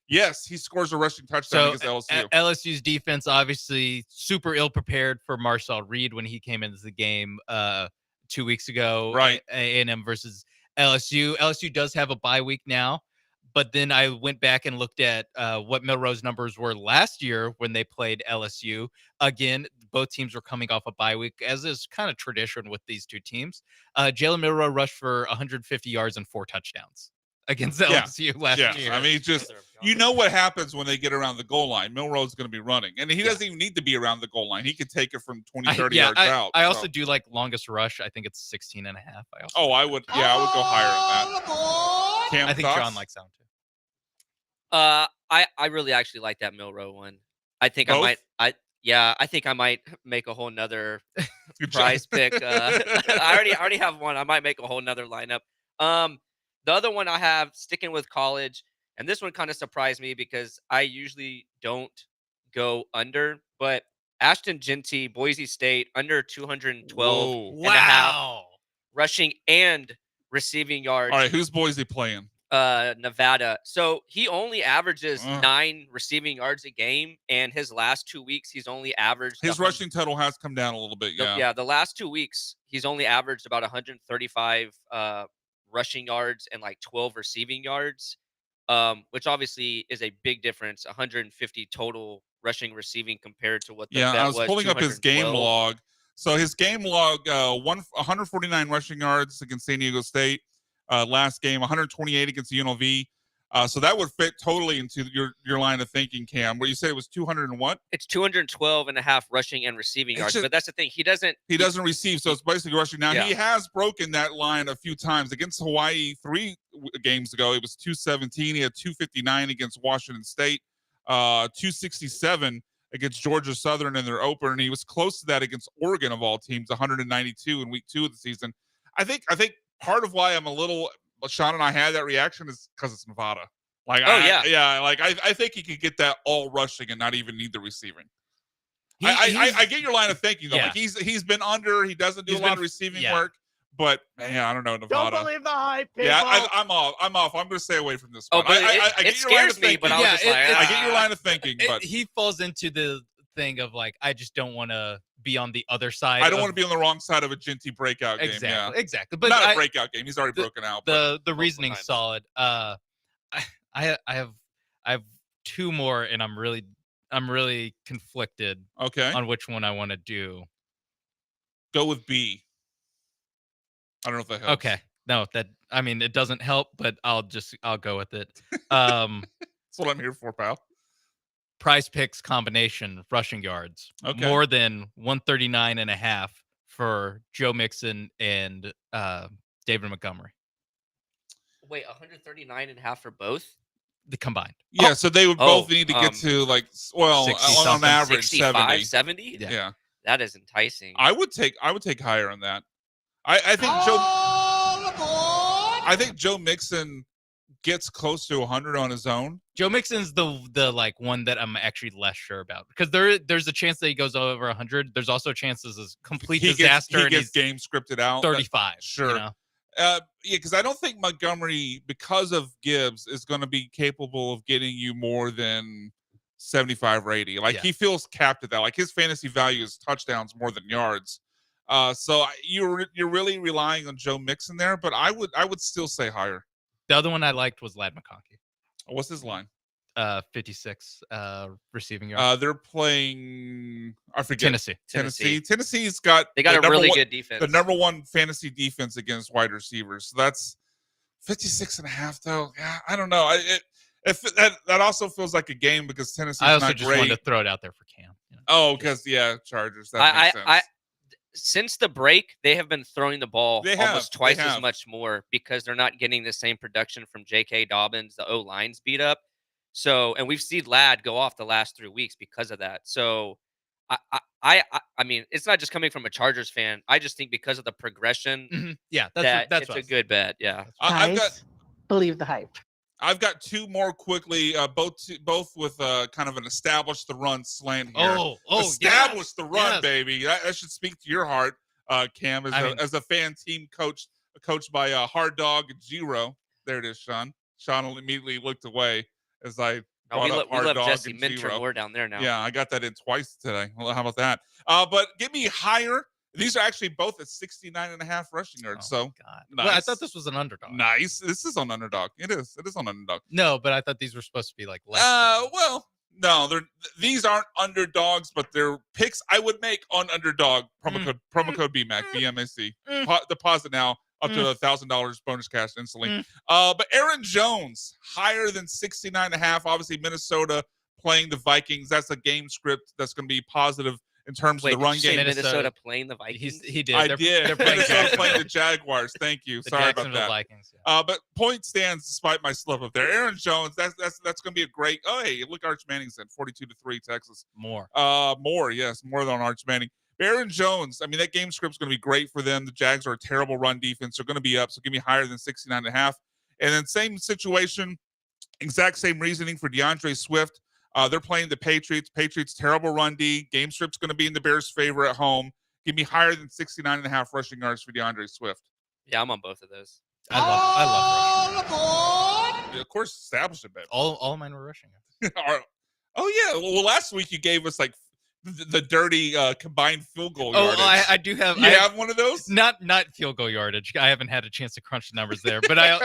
yes, he scores a rushing touchdown against LSU. LSU's defense obviously super ill prepared for Marcel Reed when he came into the game 2 weeks ago. Right. A&M versus LSU. LSU does have a bye week now. But then I went back and looked at what Milroe's numbers were last year when they played LSU. Again, both teams were coming off a bye week, as is kind of tradition with these two teams. Jalen Milroe rushed for 150 yards and 4 touchdowns against LSU last year. I mean, just what happens when they get around the goal line. Milroe's going to be running. And he doesn't even need to be around the goal line. He could take it from 20, 30 yards out. I also do like longest rush. I think it's 16.5. I would go higher than that. Cam, I think thoughts? John likes that one too. I really actually like that Milroe one. I think Both? I think I might make a whole nother prize pick. I already have one. I might make a whole nother lineup. The other one I have, sticking with college, and this one kind of surprised me because I usually don't go under, but Ashton Genty, Boise State, under 212 and a half rushing and receiving yards. All right, who's Boise playing? Nevada. So he only averages 9 receiving yards a game, and his last 2 weeks he's only averaged his rushing total has come down a little bit. The last 2 weeks he's only averaged about 135 rushing yards and like 12 receiving yards, which obviously is a big difference. 150 total rushing receiving compared to what the bet I was pulling up his game 212. log. So his game log, 149 rushing yards against San Diego State. Last game, 128 against the UNLV. So that would fit totally into your line of thinking, Cam. Where you said it was 200 and what? It's 212 and a half rushing and receiving yards. But that's the thing. He doesn't receive, so it's basically rushing. Now, he has broken that line a few times. Against Hawaii 3 games ago, it was 217. He had 259 against Washington State, 267 against Georgia Southern in their opener, and he was close to that against Oregon of all teams, 192 in week 2 of the season. I think part of why I'm a little, Sean and I had that reaction is because it's Nevada. Like, I think he could get that all rushing and not even need the receiving. I get your line of thinking though. Yeah. Like he's been under. He doesn't do a lot of receiving work. But man, I don't know, Nevada. Don't believe the hype, people. Yeah, I'm off. I'm going to stay away from this one. But I it get your line of scares me. thinking. But I was just like, I get your line of thinking. But He falls into the thing of like, I just don't want to be on the other side. I don't want to be on the wrong side of a Genty breakout game. Exactly. But not a breakout game. He's already broken out. The reasoning's solid. I have 2 more, and I'm really conflicted. Okay. On which one I want to do. Go with B. I don't know if that helps. Okay. No, it doesn't help, but I'll go with it. That's what I'm here for, pal. Prize Picks combination rushing yards. Okay. More than 139.5 for Joe Mixon and David Montgomery. wait, 139 and a half for both? The combined. Yeah, so they would both need to get to like, well, 60 on average 65, 70. 70? Yeah. That is enticing. I would take higher on that. I think Joe Mixon gets close to 100 on his own. Joe Mixon's the like one that I'm actually less sure about, because there's a chance that he goes over 100. There's also chances is complete disaster. He gets game scripted out. 35. Sure. You know? Yeah, because I don't think Montgomery, because of Gibbs, is going to be capable of getting you more than 75 or 80. Like, Yeah. he feels capped at that. Like, his fantasy value is touchdowns more than yards. So you're really relying on Joe Mixon there, but I would still say higher. The other one I liked was Lad McConkey. What's his line? 56 receiving yards. They're playing, I forget. Tennessee. Tennessee's got They got the a number really one- good defense. the number one fantasy defense against wide receivers. So that's 56.5 though. Yeah, I don't know. That also feels like a game because Tennessee's I also not just great. wanted to throw it out there for Cam. You know? Oh, because Chargers. That makes sense. Since the break, they have been throwing the ball almost twice as have. much more because they're not getting the same production from J.K. Dobbins. The O-line's beat up. So, and we've seen Ladd go off the last 3 weeks because of that. So, I mean, it's not just coming from a Chargers fan. I just think because of the progression, Yeah, that's it's a good bet. Yeah. Guys, believe the hype. I've got two more quickly, both with kind of an establish the run slant here. Establish the run, baby. That should speak to your heart, Cam, as a fan team coached by Hard Dog and Giro. There it is, Sean. Sean immediately looked away as I brought up Hard we love Dog Jesse and Minter Giro. more down there now. Yeah, I got that in twice today. Well, how about that? But give me higher. These are actually both at 69.5 rushing yards. God. Nice. Well, I thought this was an underdog. Nice. This is on underdog. It is on underdog. No, but I thought these were supposed to be like less. Well, no, these aren't underdogs, but they're picks I would make on underdog. Promo code BMAC, BMAC. Deposit now up to $1,000 bonus cash instantly. But Aaron Jones higher than 69.5. Obviously, Minnesota playing the Vikings. That's a game script that's going to be positive in terms of the run game. Minnesota playing the Vikings. He did. I did. They're playing Minnesota playing the Jaguars. Thank you. The Sorry about that. Vikings. But point stands despite my slip up there. Aaron Jones. That's going to be a great. Oh, hey, look, Arch Manning's in 42-3 Texas. More. Yes, more than Arch Manning. Aaron Jones. I mean, that game script's going to be great for them. The Jags are a terrible run defense. They're going to be up, so give me higher than 69.5. And then same situation, exact same reasoning for DeAndre Swift. They're playing the Patriots. Patriots terrible run D. Game script's going to be in the Bears' favor at home. Give me higher than 69.5 rushing yards for DeAndre Swift. Yeah, I'm on both of those. I love rushing. Yeah, of course, establish a bet. All of mine were rushing. Oh yeah. Well, last week you gave us like the dirty combined field goal yardage. I do have. You have one of those? Not field goal yardage. I haven't had a chance to crunch the numbers there, but I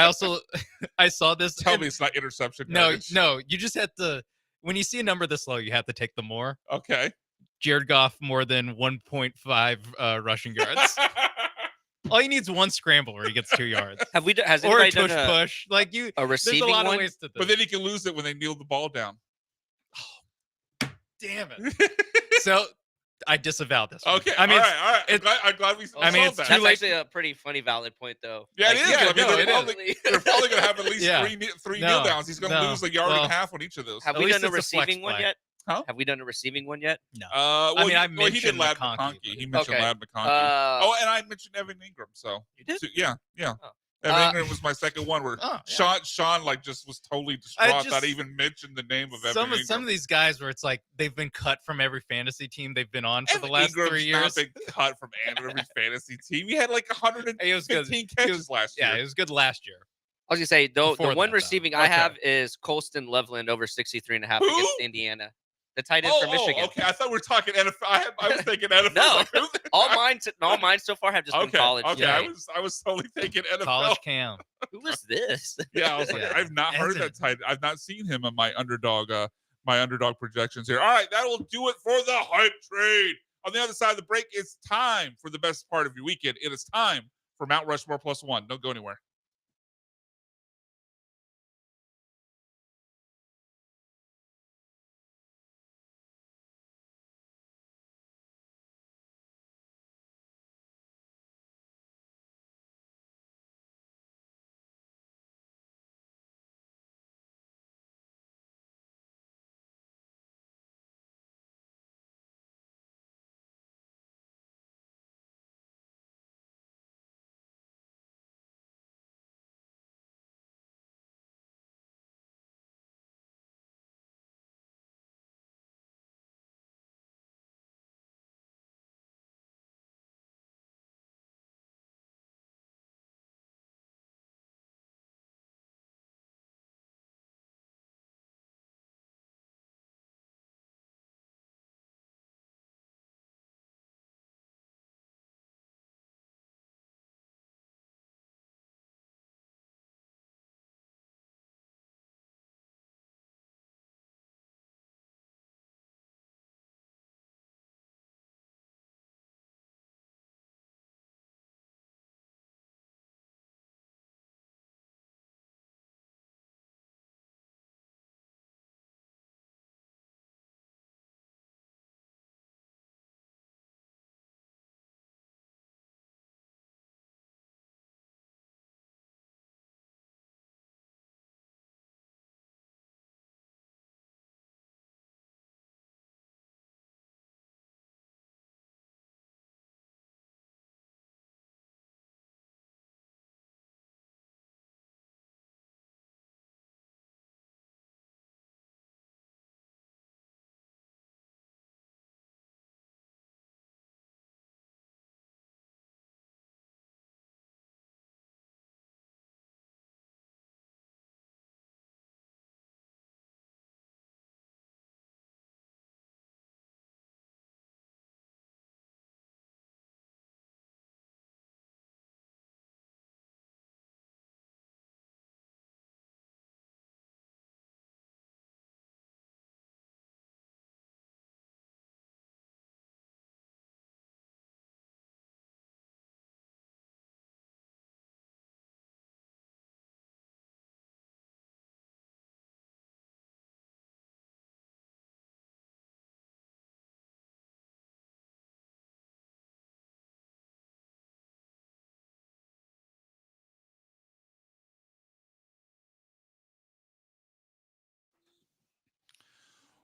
also I saw this. Tell me it's not interception. No, yardage. no. You just have to. When you see a number this low, you have to take the more. Okay. Jared Goff more than 1.5 rushing yards. All you need is one scramble where he gets 2 yards. Has or a anybody tush done push? Like a there's receiving a lot one? of ways to do. But then he can lose it when they kneel the ball down. Damn it. So I disavow this one. Okay. I mean, all right. I'm glad we solved it's that. That's actually a pretty funny valid point, though. Yeah, it is. I mean, they're probably going to have at least Yeah. three No, kneel downs. He's going to lose a yard and a half on each of those. Have At we least done a it's a flex receiving one play. yet? Huh? Have we done a receiving one yet? No. Well, he he did mentioned Lad McConkey, McConkey. but- He mentioned Okay. Lad McConkey. And I mentioned Evan Ingram. So You did? So, yeah. Oh. Evan Ingram was my second one where Oh, yeah. Sean like just was totally distraught that I just- even mentioned the name of Evan Some Ingram. of these guys where it's like they've been cut from every fantasy team they've been on for Evan the last Ingram's 3 not years. been cut from every fantasy team. He had like 115 He was good. catches last year. Yeah, it was good last year. I was gonna say though Before the one that, though. receiving I Okay. have is Colston Loveland over 63.5 Who? against Indiana. The tight end for Michigan. Okay. I thought we were talking NFL. I was thinking NFL. No. Like, who the- All mine so far have just been Okay. college. Okay. Yeah. I was totally thinking NFL. College Cam. Who is this? Yeah, I was like, Yeah. I've not heard that Evan. tight. I've not seen him in my underdog projections here. All right, that will do it for the hype trade. On the other side of the break, it's time for the best part of your weekend. It is time for Mount Rushmore plus one. Don't go anywhere.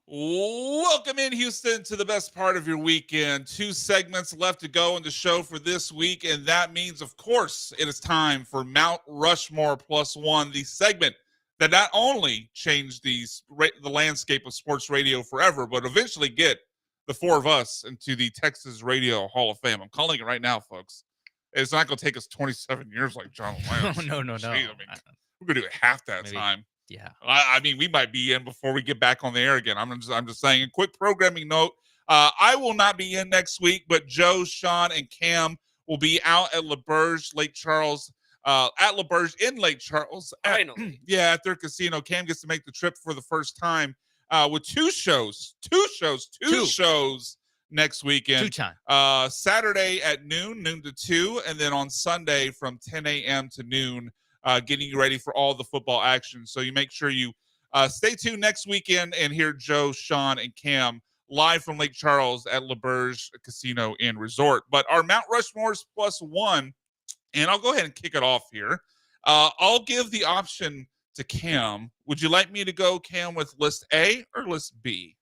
Welcome in, Houston, to the best part of your weekend. 2 segments left to go in the show for this week, and that means, of course, it is time for Mount Rushmore Plus One, the segment that not only changed the landscape of sports radio forever, but eventually get the 4 of us into the Texas Radio Hall of Fame. I'm calling it right now, folks. It's not going to take us 27 years like John Lance. No. Gee, I mean, we're going to do it half that Maybe. time. Yeah. I mean, we might be in before we get back on the air again. I'm just saying. A quick programming note: I will not be in next week, but Joe, Sean, and Cam will be out at LaBerge, Lake Charles, at LaBerge in Lake Charles. Finally, at their casino. Cam gets to make the trip for the first time with 2 shows next weekend. 2 time. Saturday at noon to 2, and then on Sunday from 10 a.m. to noon. Getting you ready for all the football action. So you make sure you stay tuned next weekend and hear Joe, Sean, and Cam live from Lake Charles at LaBerge Casino and Resort. But our Mount Rushmore's Plus One, and I'll go ahead and kick it off here. I'll give the option to Cam. Would you like me to go, Cam, with list A or list B?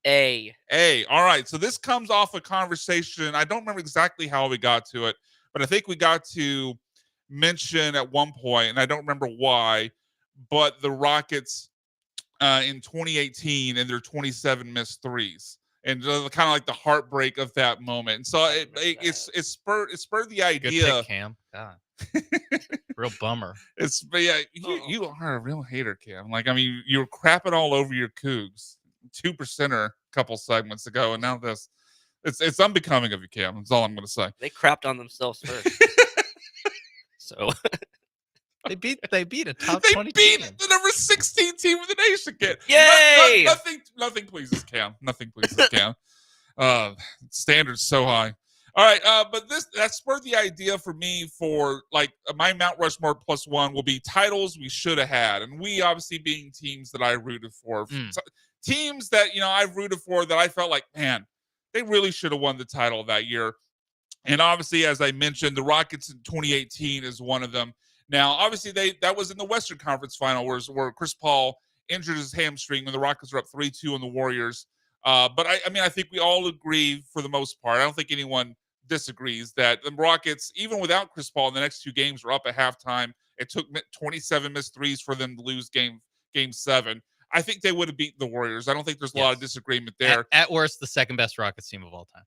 A. All right. So this comes off a conversation. I don't remember exactly how we got to it, but I think we got to mention at one point, and I don't remember why, but the Rockets in 2018 and their 27 missed threes, and kind of like the heartbreak of that moment. And so it spurred the idea. Good pick, Cam. God. Real bummer. You are a real hater, Cam. Like, I mean, you were crapping all over your Cougs 2%er a couple segments ago, and now this. It's unbecoming of you, Cam. That's all I'm going to say. They crapped on themselves first. So they beat a top 20 team. They beat the number 16 team of the nation, kid. Yay! Nothing pleases Cam. Nothing pleases Cam. Standards so high. All right, but that spurred the idea for me for like my Mount Rushmore Plus One will be titles we should have had, and we obviously being teams that I rooted for, teams that I've rooted for that I felt like, man, they really should have won the title that year. And obviously, as I mentioned, the Rockets in 2018 is one of them. Now, obviously, that was in the Western Conference Final, where Chris Paul injured his hamstring when the Rockets were up 3-2 on the Warriors. But I think we all agree for the most part. I don't think anyone disagrees that the Rockets, even without Chris Paul, in the next 2 games were up at halftime. It took 27 missed threes for them to lose game 7. I think they would have beaten the Warriors. I don't think there's a lot of disagreement there. At worst, the second best Rockets team of all time.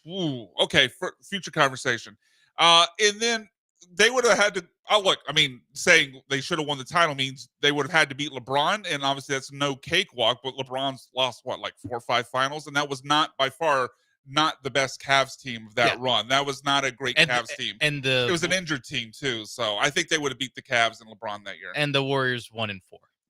Ooh, okay, for future conversation. And then they would have had to. Saying they should have won the title means they would have had to beat LeBron, and obviously that's no cakewalk. But LeBron's lost 4 or 5 finals, and that was not by far not the best Cavs team of that run. That was not a great Cavs team, and it was an injured team too. So I think they would have beat the Cavs and LeBron that year. And the Warriors 1-4.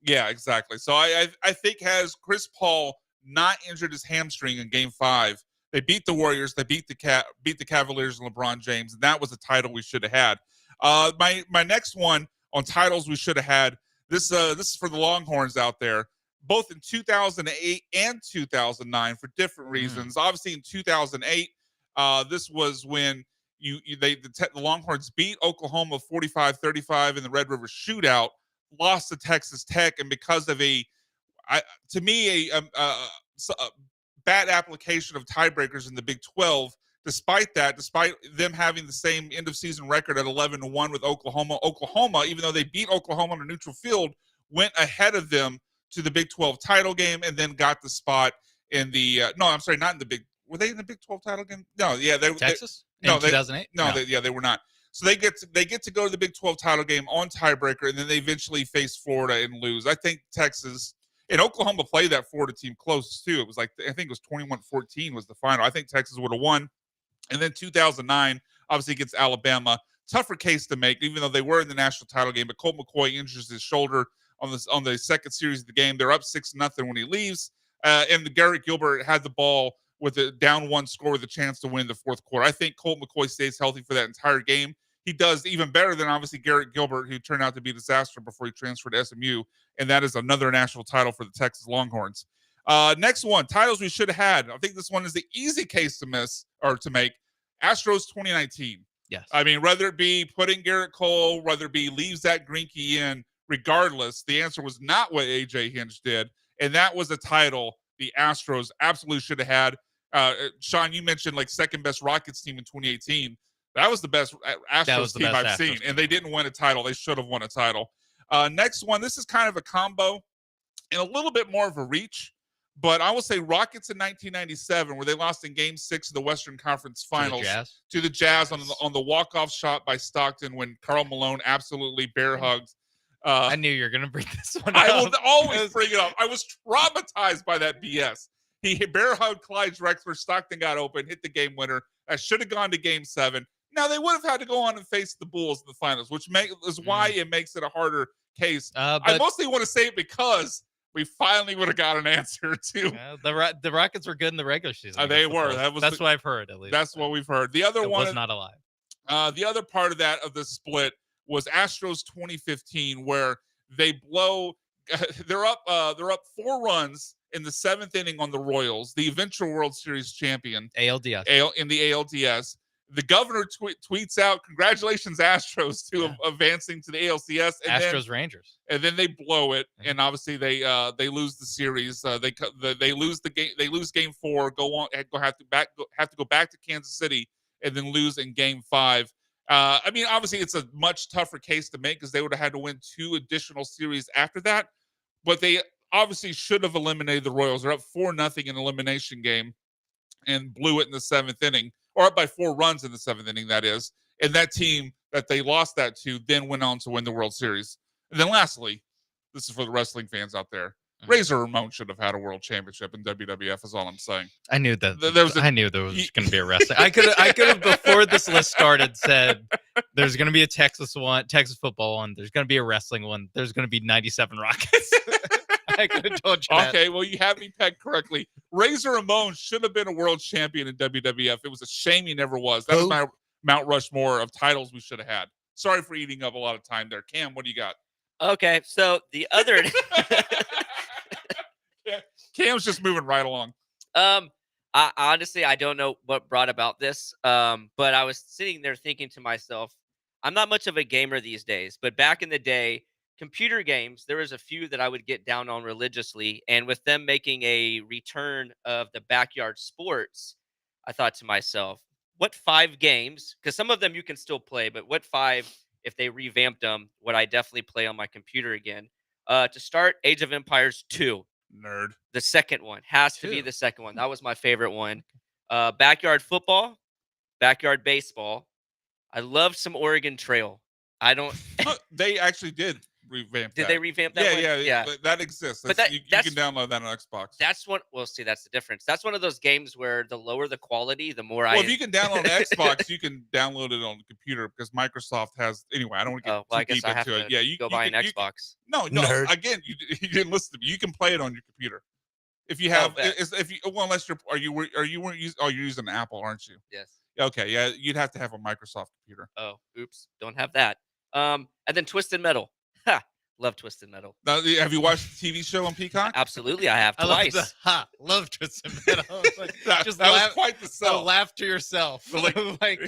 Yeah, exactly. So I think has Chris Paul not injured his hamstring in Game 5. They beat the Warriors. They beat the Cavaliers and LeBron James, and that was a title we should have had. My next one on titles we should have had. This is for the Longhorns out there, both in 2008 and 2009 for different reasons. Obviously, in 2008, this was when the Longhorns beat Oklahoma 45-35 in the Red River Shootout, lost to Texas Tech, and because of a bad application of tiebreakers in the Big 12. Despite them having the same end of season record at 11-1 with Oklahoma, even though they beat Oklahoma on a neutral field, went ahead of them to the Big 12 title game and then got the spot in the not in the Big. Were they in the Big 12 title game? No, yeah, Texas. No, 2008. No, they were not. So they get to go to the Big 12 title game on tiebreaker, and then they eventually face Florida and lose. I think Texas. And Oklahoma played that Florida team close, too. It was like, I think it was 21-14 was the final. I think Texas would have won. And then 2009, obviously against Alabama. Tougher case to make, even though they were in the national title game. But Colt McCoy injures his shoulder on the second series of the game. They're up 6-0 when he leaves. And Garrett Gilbert had the ball with a down 1 score with a chance to win the fourth quarter. I think Colt McCoy stays healthy for that entire game. He does even better than obviously Garrett Gilbert, who turned out to be a disaster before he transferred to SMU, and that is another national title for the Texas Longhorns. Next one, titles we should have had. I think this one is the easy case to make. Astros 2019. Yes. I mean, whether it be putting Garrett Cole, whether it be leaves that Greinke in, regardless, the answer was not what AJ Hinch did. and that was a title the Astros absolutely should have had. Sean, you mentioned like second best Rockets team in 2018. That was the best Astros team I've seen, and they didn't win a title. They should have won a title. Next one, this is kind of a combo and a little bit more of a reach, but I will say Rockets in 1997, where they lost in Game 6 of the Western Conference Finals to the Jazz on the walk-off shot by Stockton when Karl Malone absolutely bear hugged. I knew you were going to bring this one I up. will always bring it up. I was traumatized by that BS. He bear hugged Clyde Drexler. Stockton got open, hit the game winner. That should have gone to Game 7. Now, they would have had to go on and face the Bulls in the finals, which is why it makes it a harder case. I mostly want to say it because we finally would have got an answer to. The Rockets were good in the regular season. They were. That's what I've heard, at least. That's what we've heard. The other one was not alive. The other part of the split was Astros 2015, where they blow. They're up 4 runs in the 7th inning on the Royals, the eventual World Series champion. ALDS. In the ALDS. The governor tweets out, "Congratulations, Astros, to advancing to the ALCS." And Astros Rangers. And then they blow it, and obviously they lose the series. They lose the game. They lose Game 4. Have to go back to Kansas City, and then lose in Game 5. I mean, obviously it's a much tougher case to make because they would have had to win 2 additional series after that. But they obviously should have eliminated the Royals. They're up 4-0 in elimination game, and blew it in the 7th inning. Or up by 4 runs in the 7th inning, that is. And that team that they lost that to then went on to win the World Series. And then lastly, this is for the wrestling fans out there. Razor Ramon should have had a world championship in WWF is all I'm saying. I knew that. I knew there was going to be a wrestling. I could have before this list started said there's going to be a Texas football one. There's going to be a wrestling one. There's going to be 97 Rockets. I could have told you Okay, well, you have me pegged correctly. Razor Ramon should have been a world champion in WWF. It was a shame he never was. That was my Mount Rushmore of titles we should have had. Sorry for eating up a lot of time there. Cam, what do you got? Okay, so the other... Cam's just moving right along. Honestly, I don't know what brought about this, but I was sitting there thinking to myself, I'm not much of a gamer these days, but back in the day, computer games, there was a few that I would get down on religiously, and with them making a return of the backyard sports, I thought to myself, what 5 games, because some of them you can still play, but what 5, if they revamped them, would I definitely play on my computer again? To start, Age of Empires 2. Nerd. The second one has to be the second one. That was my favorite one. Backyard football, backyard baseball. I loved some Oregon Trail. I don't. They actually did revamp. Did they revamp that? Yeah. That exists. But you can download that on Xbox. That's one. Well, see, that's the difference. That's one of those games where the lower the quality, the more if you can download on Xbox, you can download it on the computer because Microsoft has. Anyway, I don't want to get too deep into it. Yeah, you go buy an Xbox. No. Nerd. Again, you didn't listen to me. You can play it on your computer. If you have, unless you're using an Apple, aren't you? Yes. Okay, yeah, you'd have to have a Microsoft computer. Oh, oops, don't have that. And then Twisted Metal. Ha, love Twisted Metal. Now, have you watched the TV show on Peacock? Absolutely, I have twice. Love Twisted Metal. Like, that was quite the sell. Laugh to yourself. Like,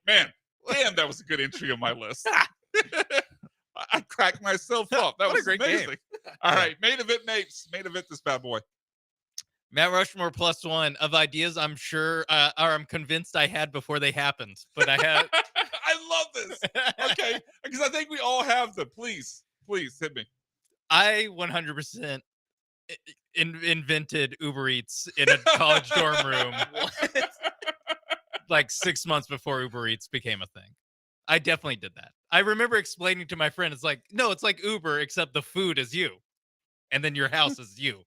man, damn, that was a good entry on my list. I cracked myself up. That was a great amazing. Game. All right, main event this bad boy. Mount Rushmore +1 of ideas I'm sure, or I'm convinced I had before they happened, but I had. I love this. Okay, because I think we all have them. Please hit me. I 100% invented Uber Eats in a college dorm room. Like 6 months before Uber Eats became a thing. I definitely did that. I remember explaining to my friend, it's like, no, it's like Uber, except the food is you. And then your house is you.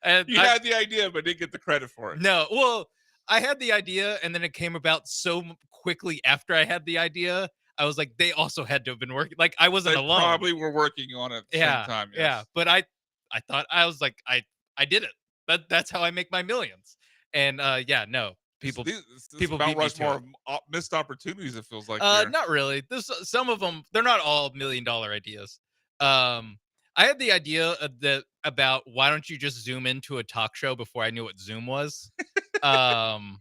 And you had the idea, but didn't get the credit for it. No, well, I had the idea, and then it came about so quickly after I had the idea. I was like, they also had to have been working. Like, I wasn't alone. Probably were working on it at the same time. Yes. Yeah, but I thought, I was like, I did it. That's how I make my millions. And no. People Mount Rushmore missed opportunities. It feels like not really. There's some of them. They're not all $1 million ideas. I had the idea about why don't you just zoom into a talk show before I knew what Zoom was. It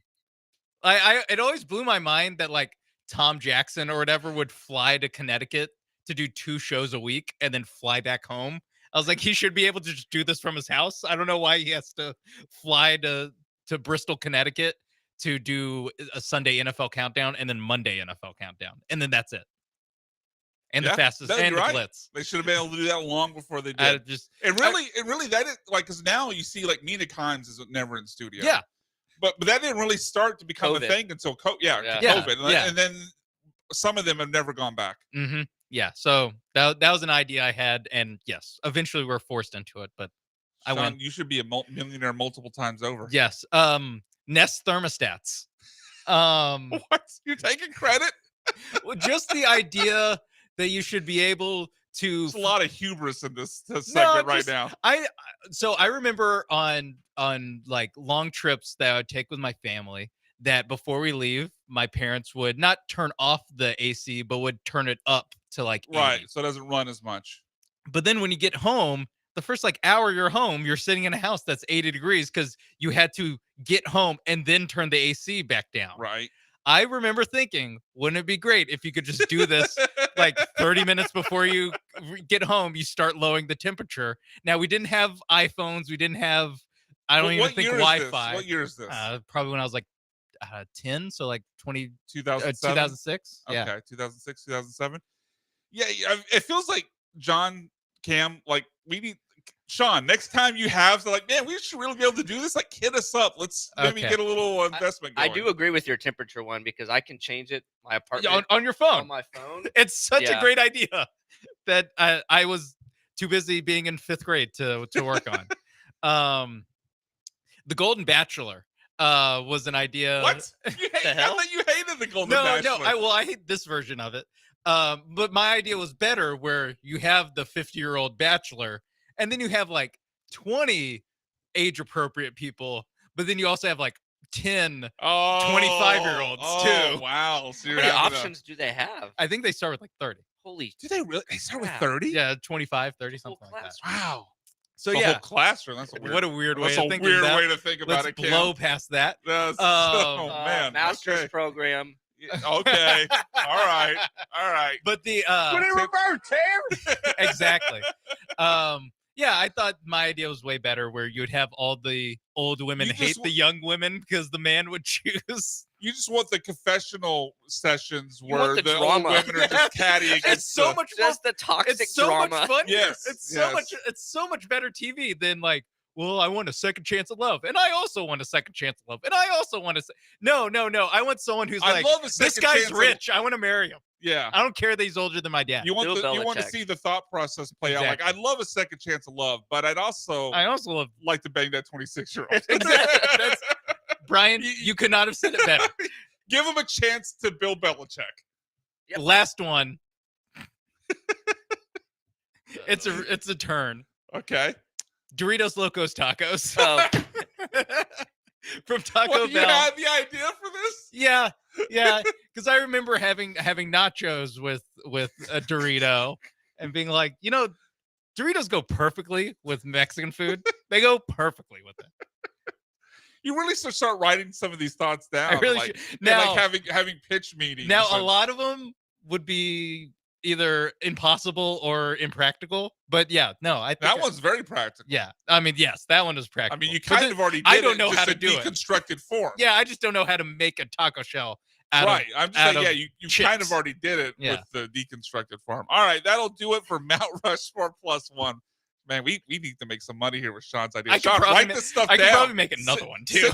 always blew my mind that like Tom Jackson or whatever would fly to Connecticut to do 2 shows a week and then fly back home. I was like, he should be able to just do this from his house. I don't know why he has to fly to Bristol, Connecticut to do a Sunday NFL countdown and then Monday NFL countdown. And then that's it. And the fastest and the blitz. They should have been able to do that long before they I did. just It really that is like, because now you see like Mina Kimes is never in studio. Yeah. But that didn't really start to become COVID. a thing until COVID. Yeah. And then some of them have never gone back. Mm-hmm. Yeah. So that was an idea I had, and yes, eventually we're forced into it, but I Sean, went. you should be a millionaire multiple times over. Yes. Nest thermostats. What? You're taking credit? Well, just the idea that you should be able to. There's a lot of hubris in this segment right now. I remember on like long trips that I would take with my family, that before we leave, my parents would not turn off the AC, but would turn it up to like 80. Right, so it doesn't run as much. But then when you get home, the first like hour you're home, you're sitting in a house that's 80 degrees because you had to get home and then turn the AC back down. Right. I remember thinking, wouldn't it be great if you could just do this like 30 minutes before you get home, you start lowering the temperature. Now, we didn't have iPhones. We didn't have, I don't even think Wi-Fi. What year is this? Probably when I was like 10, so like 2006. Yeah. Okay, 2006, 2007. Yeah, it feels like John, Cam, like we need Sean. Next time you have, so like, man, we should really be able to do this. Like, hit us up. Let's maybe get a little investment going. I do agree with your temperature one because I can change it. My apartment on your phone. On my phone. It's such a great idea that I was too busy being in 5th grade to work on. The Golden Bachelor was an idea. What? I thought you hated the Golden Bachelor. No. I hate this version of it. But my idea was better, where you have the 50-year-old bachelor, and then you have like 20 age-appropriate people, but then you also have like 10 25-year-olds too. Wow. So how many options do they have? I think they start with like 30. Holy. Do they really? They start with 30? Yeah, 25, 30, something like that. Wow. So the yeah, whole classroom. That's what a weird way. That's a weird way to think about Let's it. blow past that. Oh man, master's program. Okay. All right. But the put it in reverse, Tim. Exactly. Yeah, I thought my idea was way better, where you would have all the old women hate the young women because the man would choose. You just want the confessional sessions where the the drama. old women are just catty against. It's so much just the toxic it's so drama. much funnier. Yes, It's so much better TV than like, well, I want a second chance at love, and I also want a second chance at love, and I also want to say no. I want someone who's like, this guy's rich. I want to marry him. Yeah, I don't care that he's older than my dad. You want to see the thought process play out. Like, I'd love a second chance of love, but I'd also love like to bang that 26-year-old. Exactly. Brian, you could not have said it better. Give him a chance to Bill Belichick. Yep. Last one. It's a turn. Okay. Doritos Locos Tacos. Oh. From Taco Bell. You had the idea for this? Yeah. Because I remember having nachos with a Dorito and being like, Doritos go perfectly with Mexican food. They go perfectly with it. You really should start writing some of these thoughts down. I really should. Now, like having pitch meetings. Now, a lot of them would be either impossible or impractical. But yeah, no, I think that one's very practical. Yeah, I mean, yes, that one is practical. I mean, you kind of already did I don't know how to do it. Deconstructed form. Yeah, I just don't know how to make a taco shell out right. of I'm just saying, you chips. kind of already did it with the deconstructed form. All right, that'll do it for Mount Rushmore plus one. Man, we need to make some money here with Sean's idea. Sean, write this stuff down. I can probably make another one too.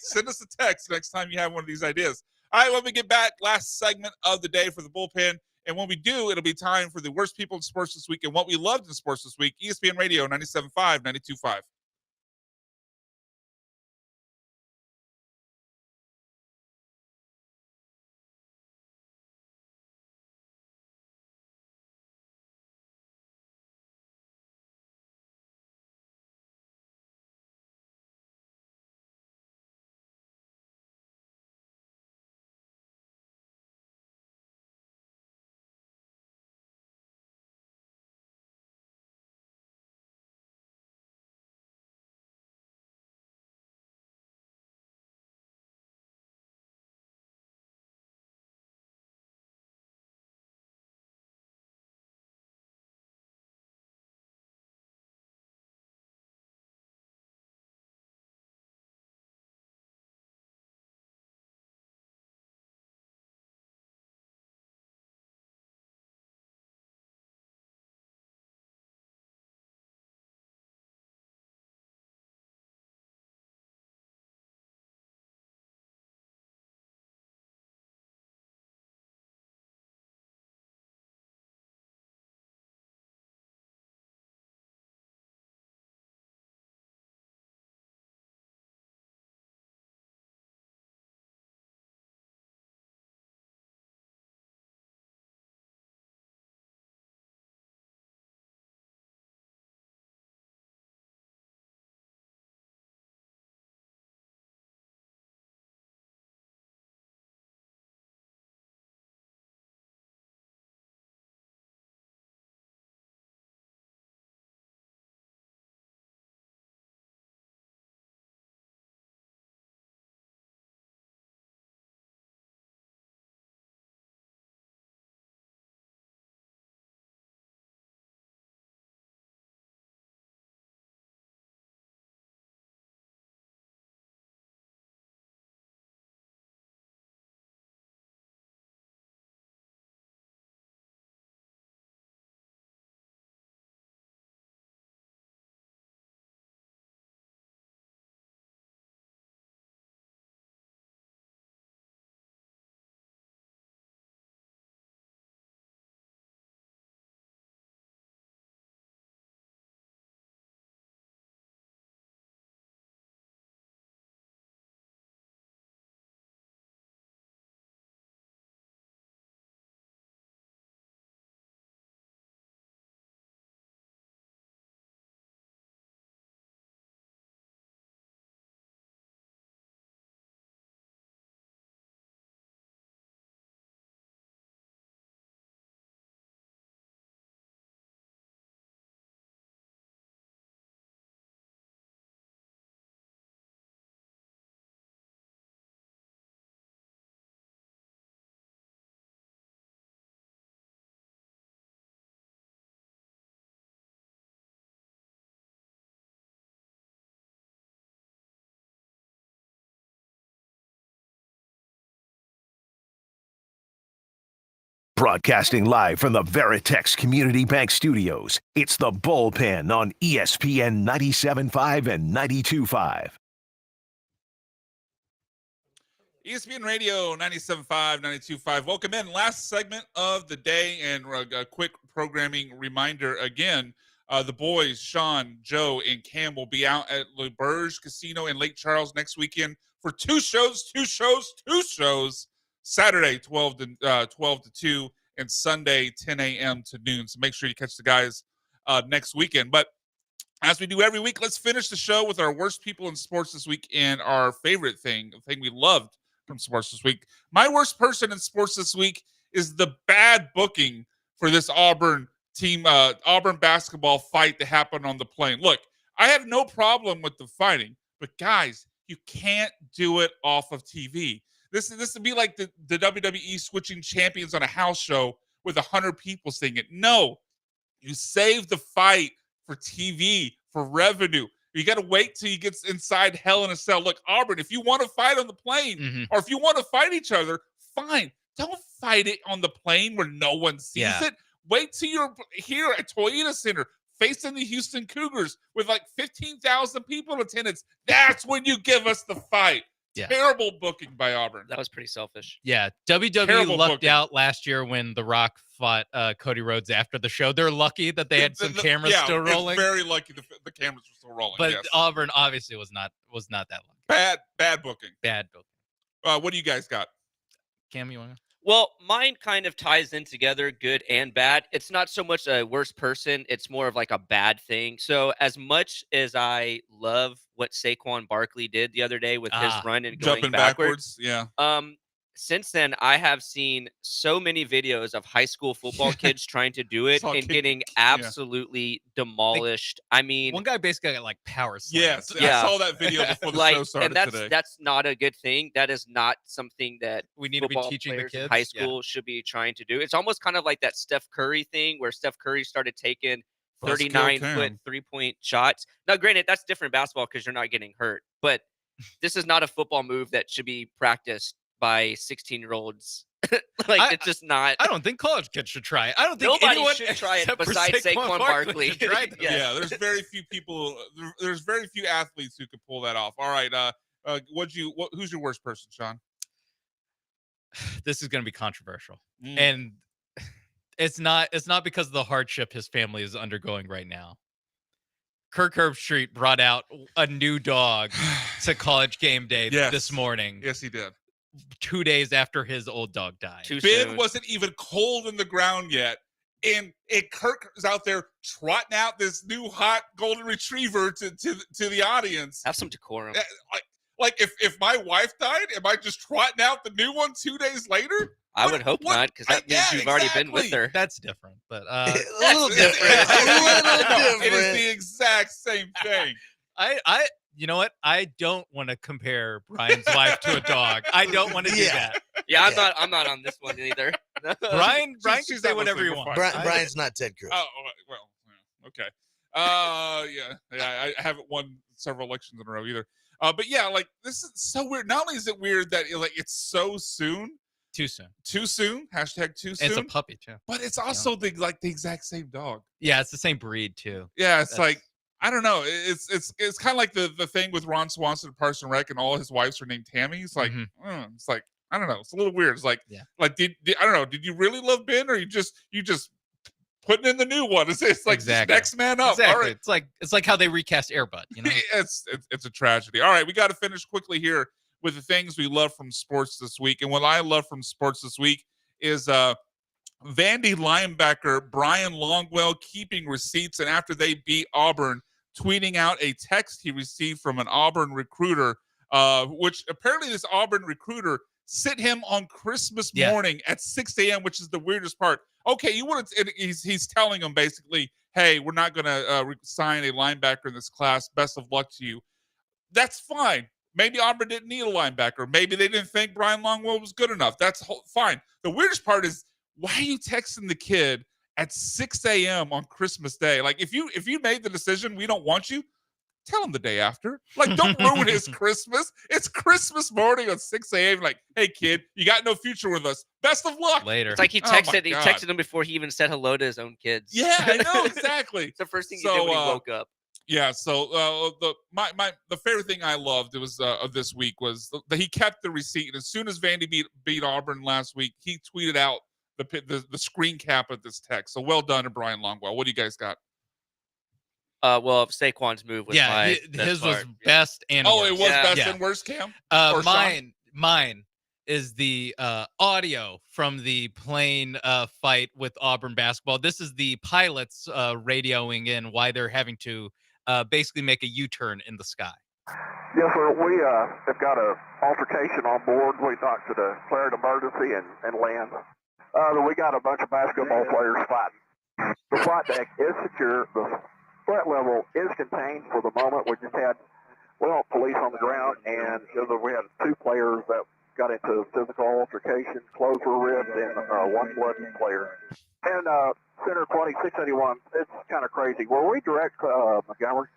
Send us a text next time you have one of these ideas. All right, when we get back, last segment of the day for the bullpen. And when we do, it'll be time for the worst people in sports this week and what we loved in sports this week. ESPN Radio 97.5, 92.5. Broadcasting live from the Veritex Community Bank Studios, it's the Bullpen on ESPN 97.5 and 92.5. ESPN Radio 97.5, 92.5. Welcome in. Last segment of the day, and a quick programming reminder again. The boys, Sean, Joe, and Cam will be out at Le Berge Casino in Lake Charles next weekend for two shows. Saturday, 12 to 2, and Sunday, 10 a.m. to noon. So make sure you catch the guys next weekend. But as we do every week, let's finish the show with our worst people in sports this week and our favorite thing, the thing we loved from sports this week. My worst person in sports this week is the bad booking for this Auburn team, Auburn basketball fight that happened on the plane. Look, I have no problem with the fighting, but guys, you can't do it off of TV. This would be like the WWE switching champions on a house show with 100 people seeing it. No, you save the fight for TV, for revenue. You got to wait till you get inside Hell in a Cell. Look, Auburn, if you want to fight on the plane or if you want to fight each other, fine. Don't fight it on the plane where no one sees it. Wait till you're here at Toyota Center facing the Houston Cougars with like 15,000 people in attendance. That's when you give us the fight. Yeah. Terrible booking by Auburn. That was pretty selfish. Yeah, WWE lucked out last year when The Rock fought Cody Rhodes after the show. They're lucky that they had some cameras still rolling. Very lucky the cameras were still rolling. But Auburn obviously was not that lucky. Bad booking. Bad booking. What do you guys got? Cam, you want to? Well, mine kind of ties in together, good and bad. It's not so much a worst person. It's more of like a bad thing. So as much as I love what Saquon Barkley did the other day with his run and going jumping backwards. Yeah. Since then, I have seen so many videos of high school football kids trying to do it and getting absolutely demolished. I mean, one guy basically got like power slammed. Yes, I saw that video before the show started today. That's not a good thing. That is not something that we need to be teaching the kids in high school should be trying to do. It's almost kind of like that Steph Curry thing where Steph Curry started taking 39-foot three-point shots. Now, granted, that's different basketball because you're not getting hurt, but this is not a football move that should be practiced by 16-year-olds. It's just not. I don't think college kids should try it. I don't think nobody anyone should try it besides Saquon Barkley. Yeah, there's very few people. There's very few athletes who could pull that off. All right, who's your worst person, Sean? This is going to be controversial, and it's not because of the hardship his family is undergoing right now. Kirk Herbstreit brought out a new dog to college game day this morning. Yes, he did. 2 days after his old dog died. Ben wasn't even cold in the ground yet. And Kirk is out there trotting out this new hot golden retriever to the audience. Have some decorum. Like if my wife died, am I just trotting out the new one 2 days later? I would hope not, because that means you've already been with her. That's different, but a little different. It is the exact same thing. You know what? I don't want to compare Brian's wife to a dog. I don't want to do that. Yeah, I'm not on this one either. Brian can say whatever you want. Brian's not Ted Cruz. Oh, well, okay. I haven't won several elections in a row either. But yeah, like this is so weird. Not only is it weird that it's so soon. Too soon. Too soon. Hashtag too soon. It's a puppy too. But it's also the exact same dog. Yeah, it's the same breed too. Yeah, it's like I don't know. It's kind of like the thing with Ron Swanson and Parks and Rec, and all his wives are named Tammy. It's like it's like I don't know. It's a little weird. It's like did I don't know. Did you really love Ben, or you just putting in the new one? It's like next man up. Exactly. All right. It's like how they recast Air Bud. You know, it's a tragedy. All right, we got to finish quickly here with the things we love from sports this week. And what I love from sports this week is Vandy linebacker Brian Longwell keeping receipts, and after they beat Auburn, tweeting out a text he received from an Auburn recruiter, which apparently this Auburn recruiter sent him on Christmas morning at 6 a.m., which is the weirdest part. Okay, he's telling him basically, hey, we're not going to sign a linebacker in this class. Best of luck to you. That's fine. Maybe Auburn didn't need a linebacker. Maybe they didn't think Brian Longwell was good enough. That's fine. The weirdest part is, why are you texting the kid at 6 a.m. on Christmas Day? Like, if you made the decision, we don't want you, tell him the day after. Like, don't ruin his Christmas. It's Christmas morning at 6 a.m. Like, hey, kid, you got no future with us. Best of luck. Later. It's like he Oh my texted God. him before he even said hello to his own kids. Yeah, I know, exactly. It's the first thing he did when he woke up. Yeah, so the favorite thing I loved of this week was that he kept the receipt. And as soon as Vandy beat Auburn last week, he tweeted out the screen cap of this text. So well done to Brian Longwell. What do you guys got? Well, Saquon's move was his was best and worst. It was best and worst, Cam? Or Mine is the audio from the plane fight with Auburn basketball. This is the pilots radioing in why they're having to basically make a U-turn in the sky. Yes, sir. We have got an altercation on board. We thought to declare an emergency and land. We got a bunch of basketball players fighting. The flight deck is secure. The threat level is contained for the moment. We just had police on the ground, and we had 2 players that got into physical altercation. Clothes were ripped, and one bloody player. And Center 2681, it's kind of crazy. Were we direct Montgomery?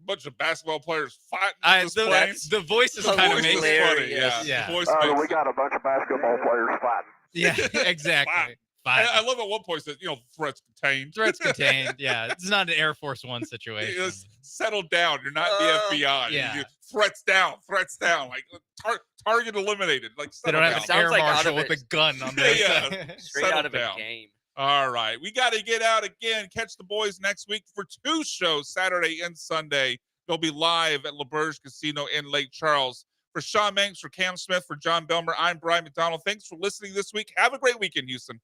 Bunch of basketball players fighting. The voice is kind of funny. yeah. The voice we got a bunch of basketball players fighting. Yeah, exactly. I love at one point that threats contained. Threats contained. Yeah, it's not an Air Force One situation. Settle down. You're not the FBI. Yeah. Threats down. Like target eliminated. Like they don't have an air marshal with a gun on their side. Straight out of a game. All right, we got to get out again. Catch the boys next week for 2 shows, Saturday and Sunday. They'll be live at LaBerge Casino in Lake Charles. For Sean Manks, for Cam Smith, for John Belmer, I'm Brian McDonald. Thanks for listening this week. Have a great weekend, Houston.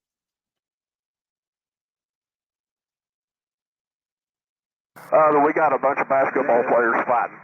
We got a bunch of basketball players fighting.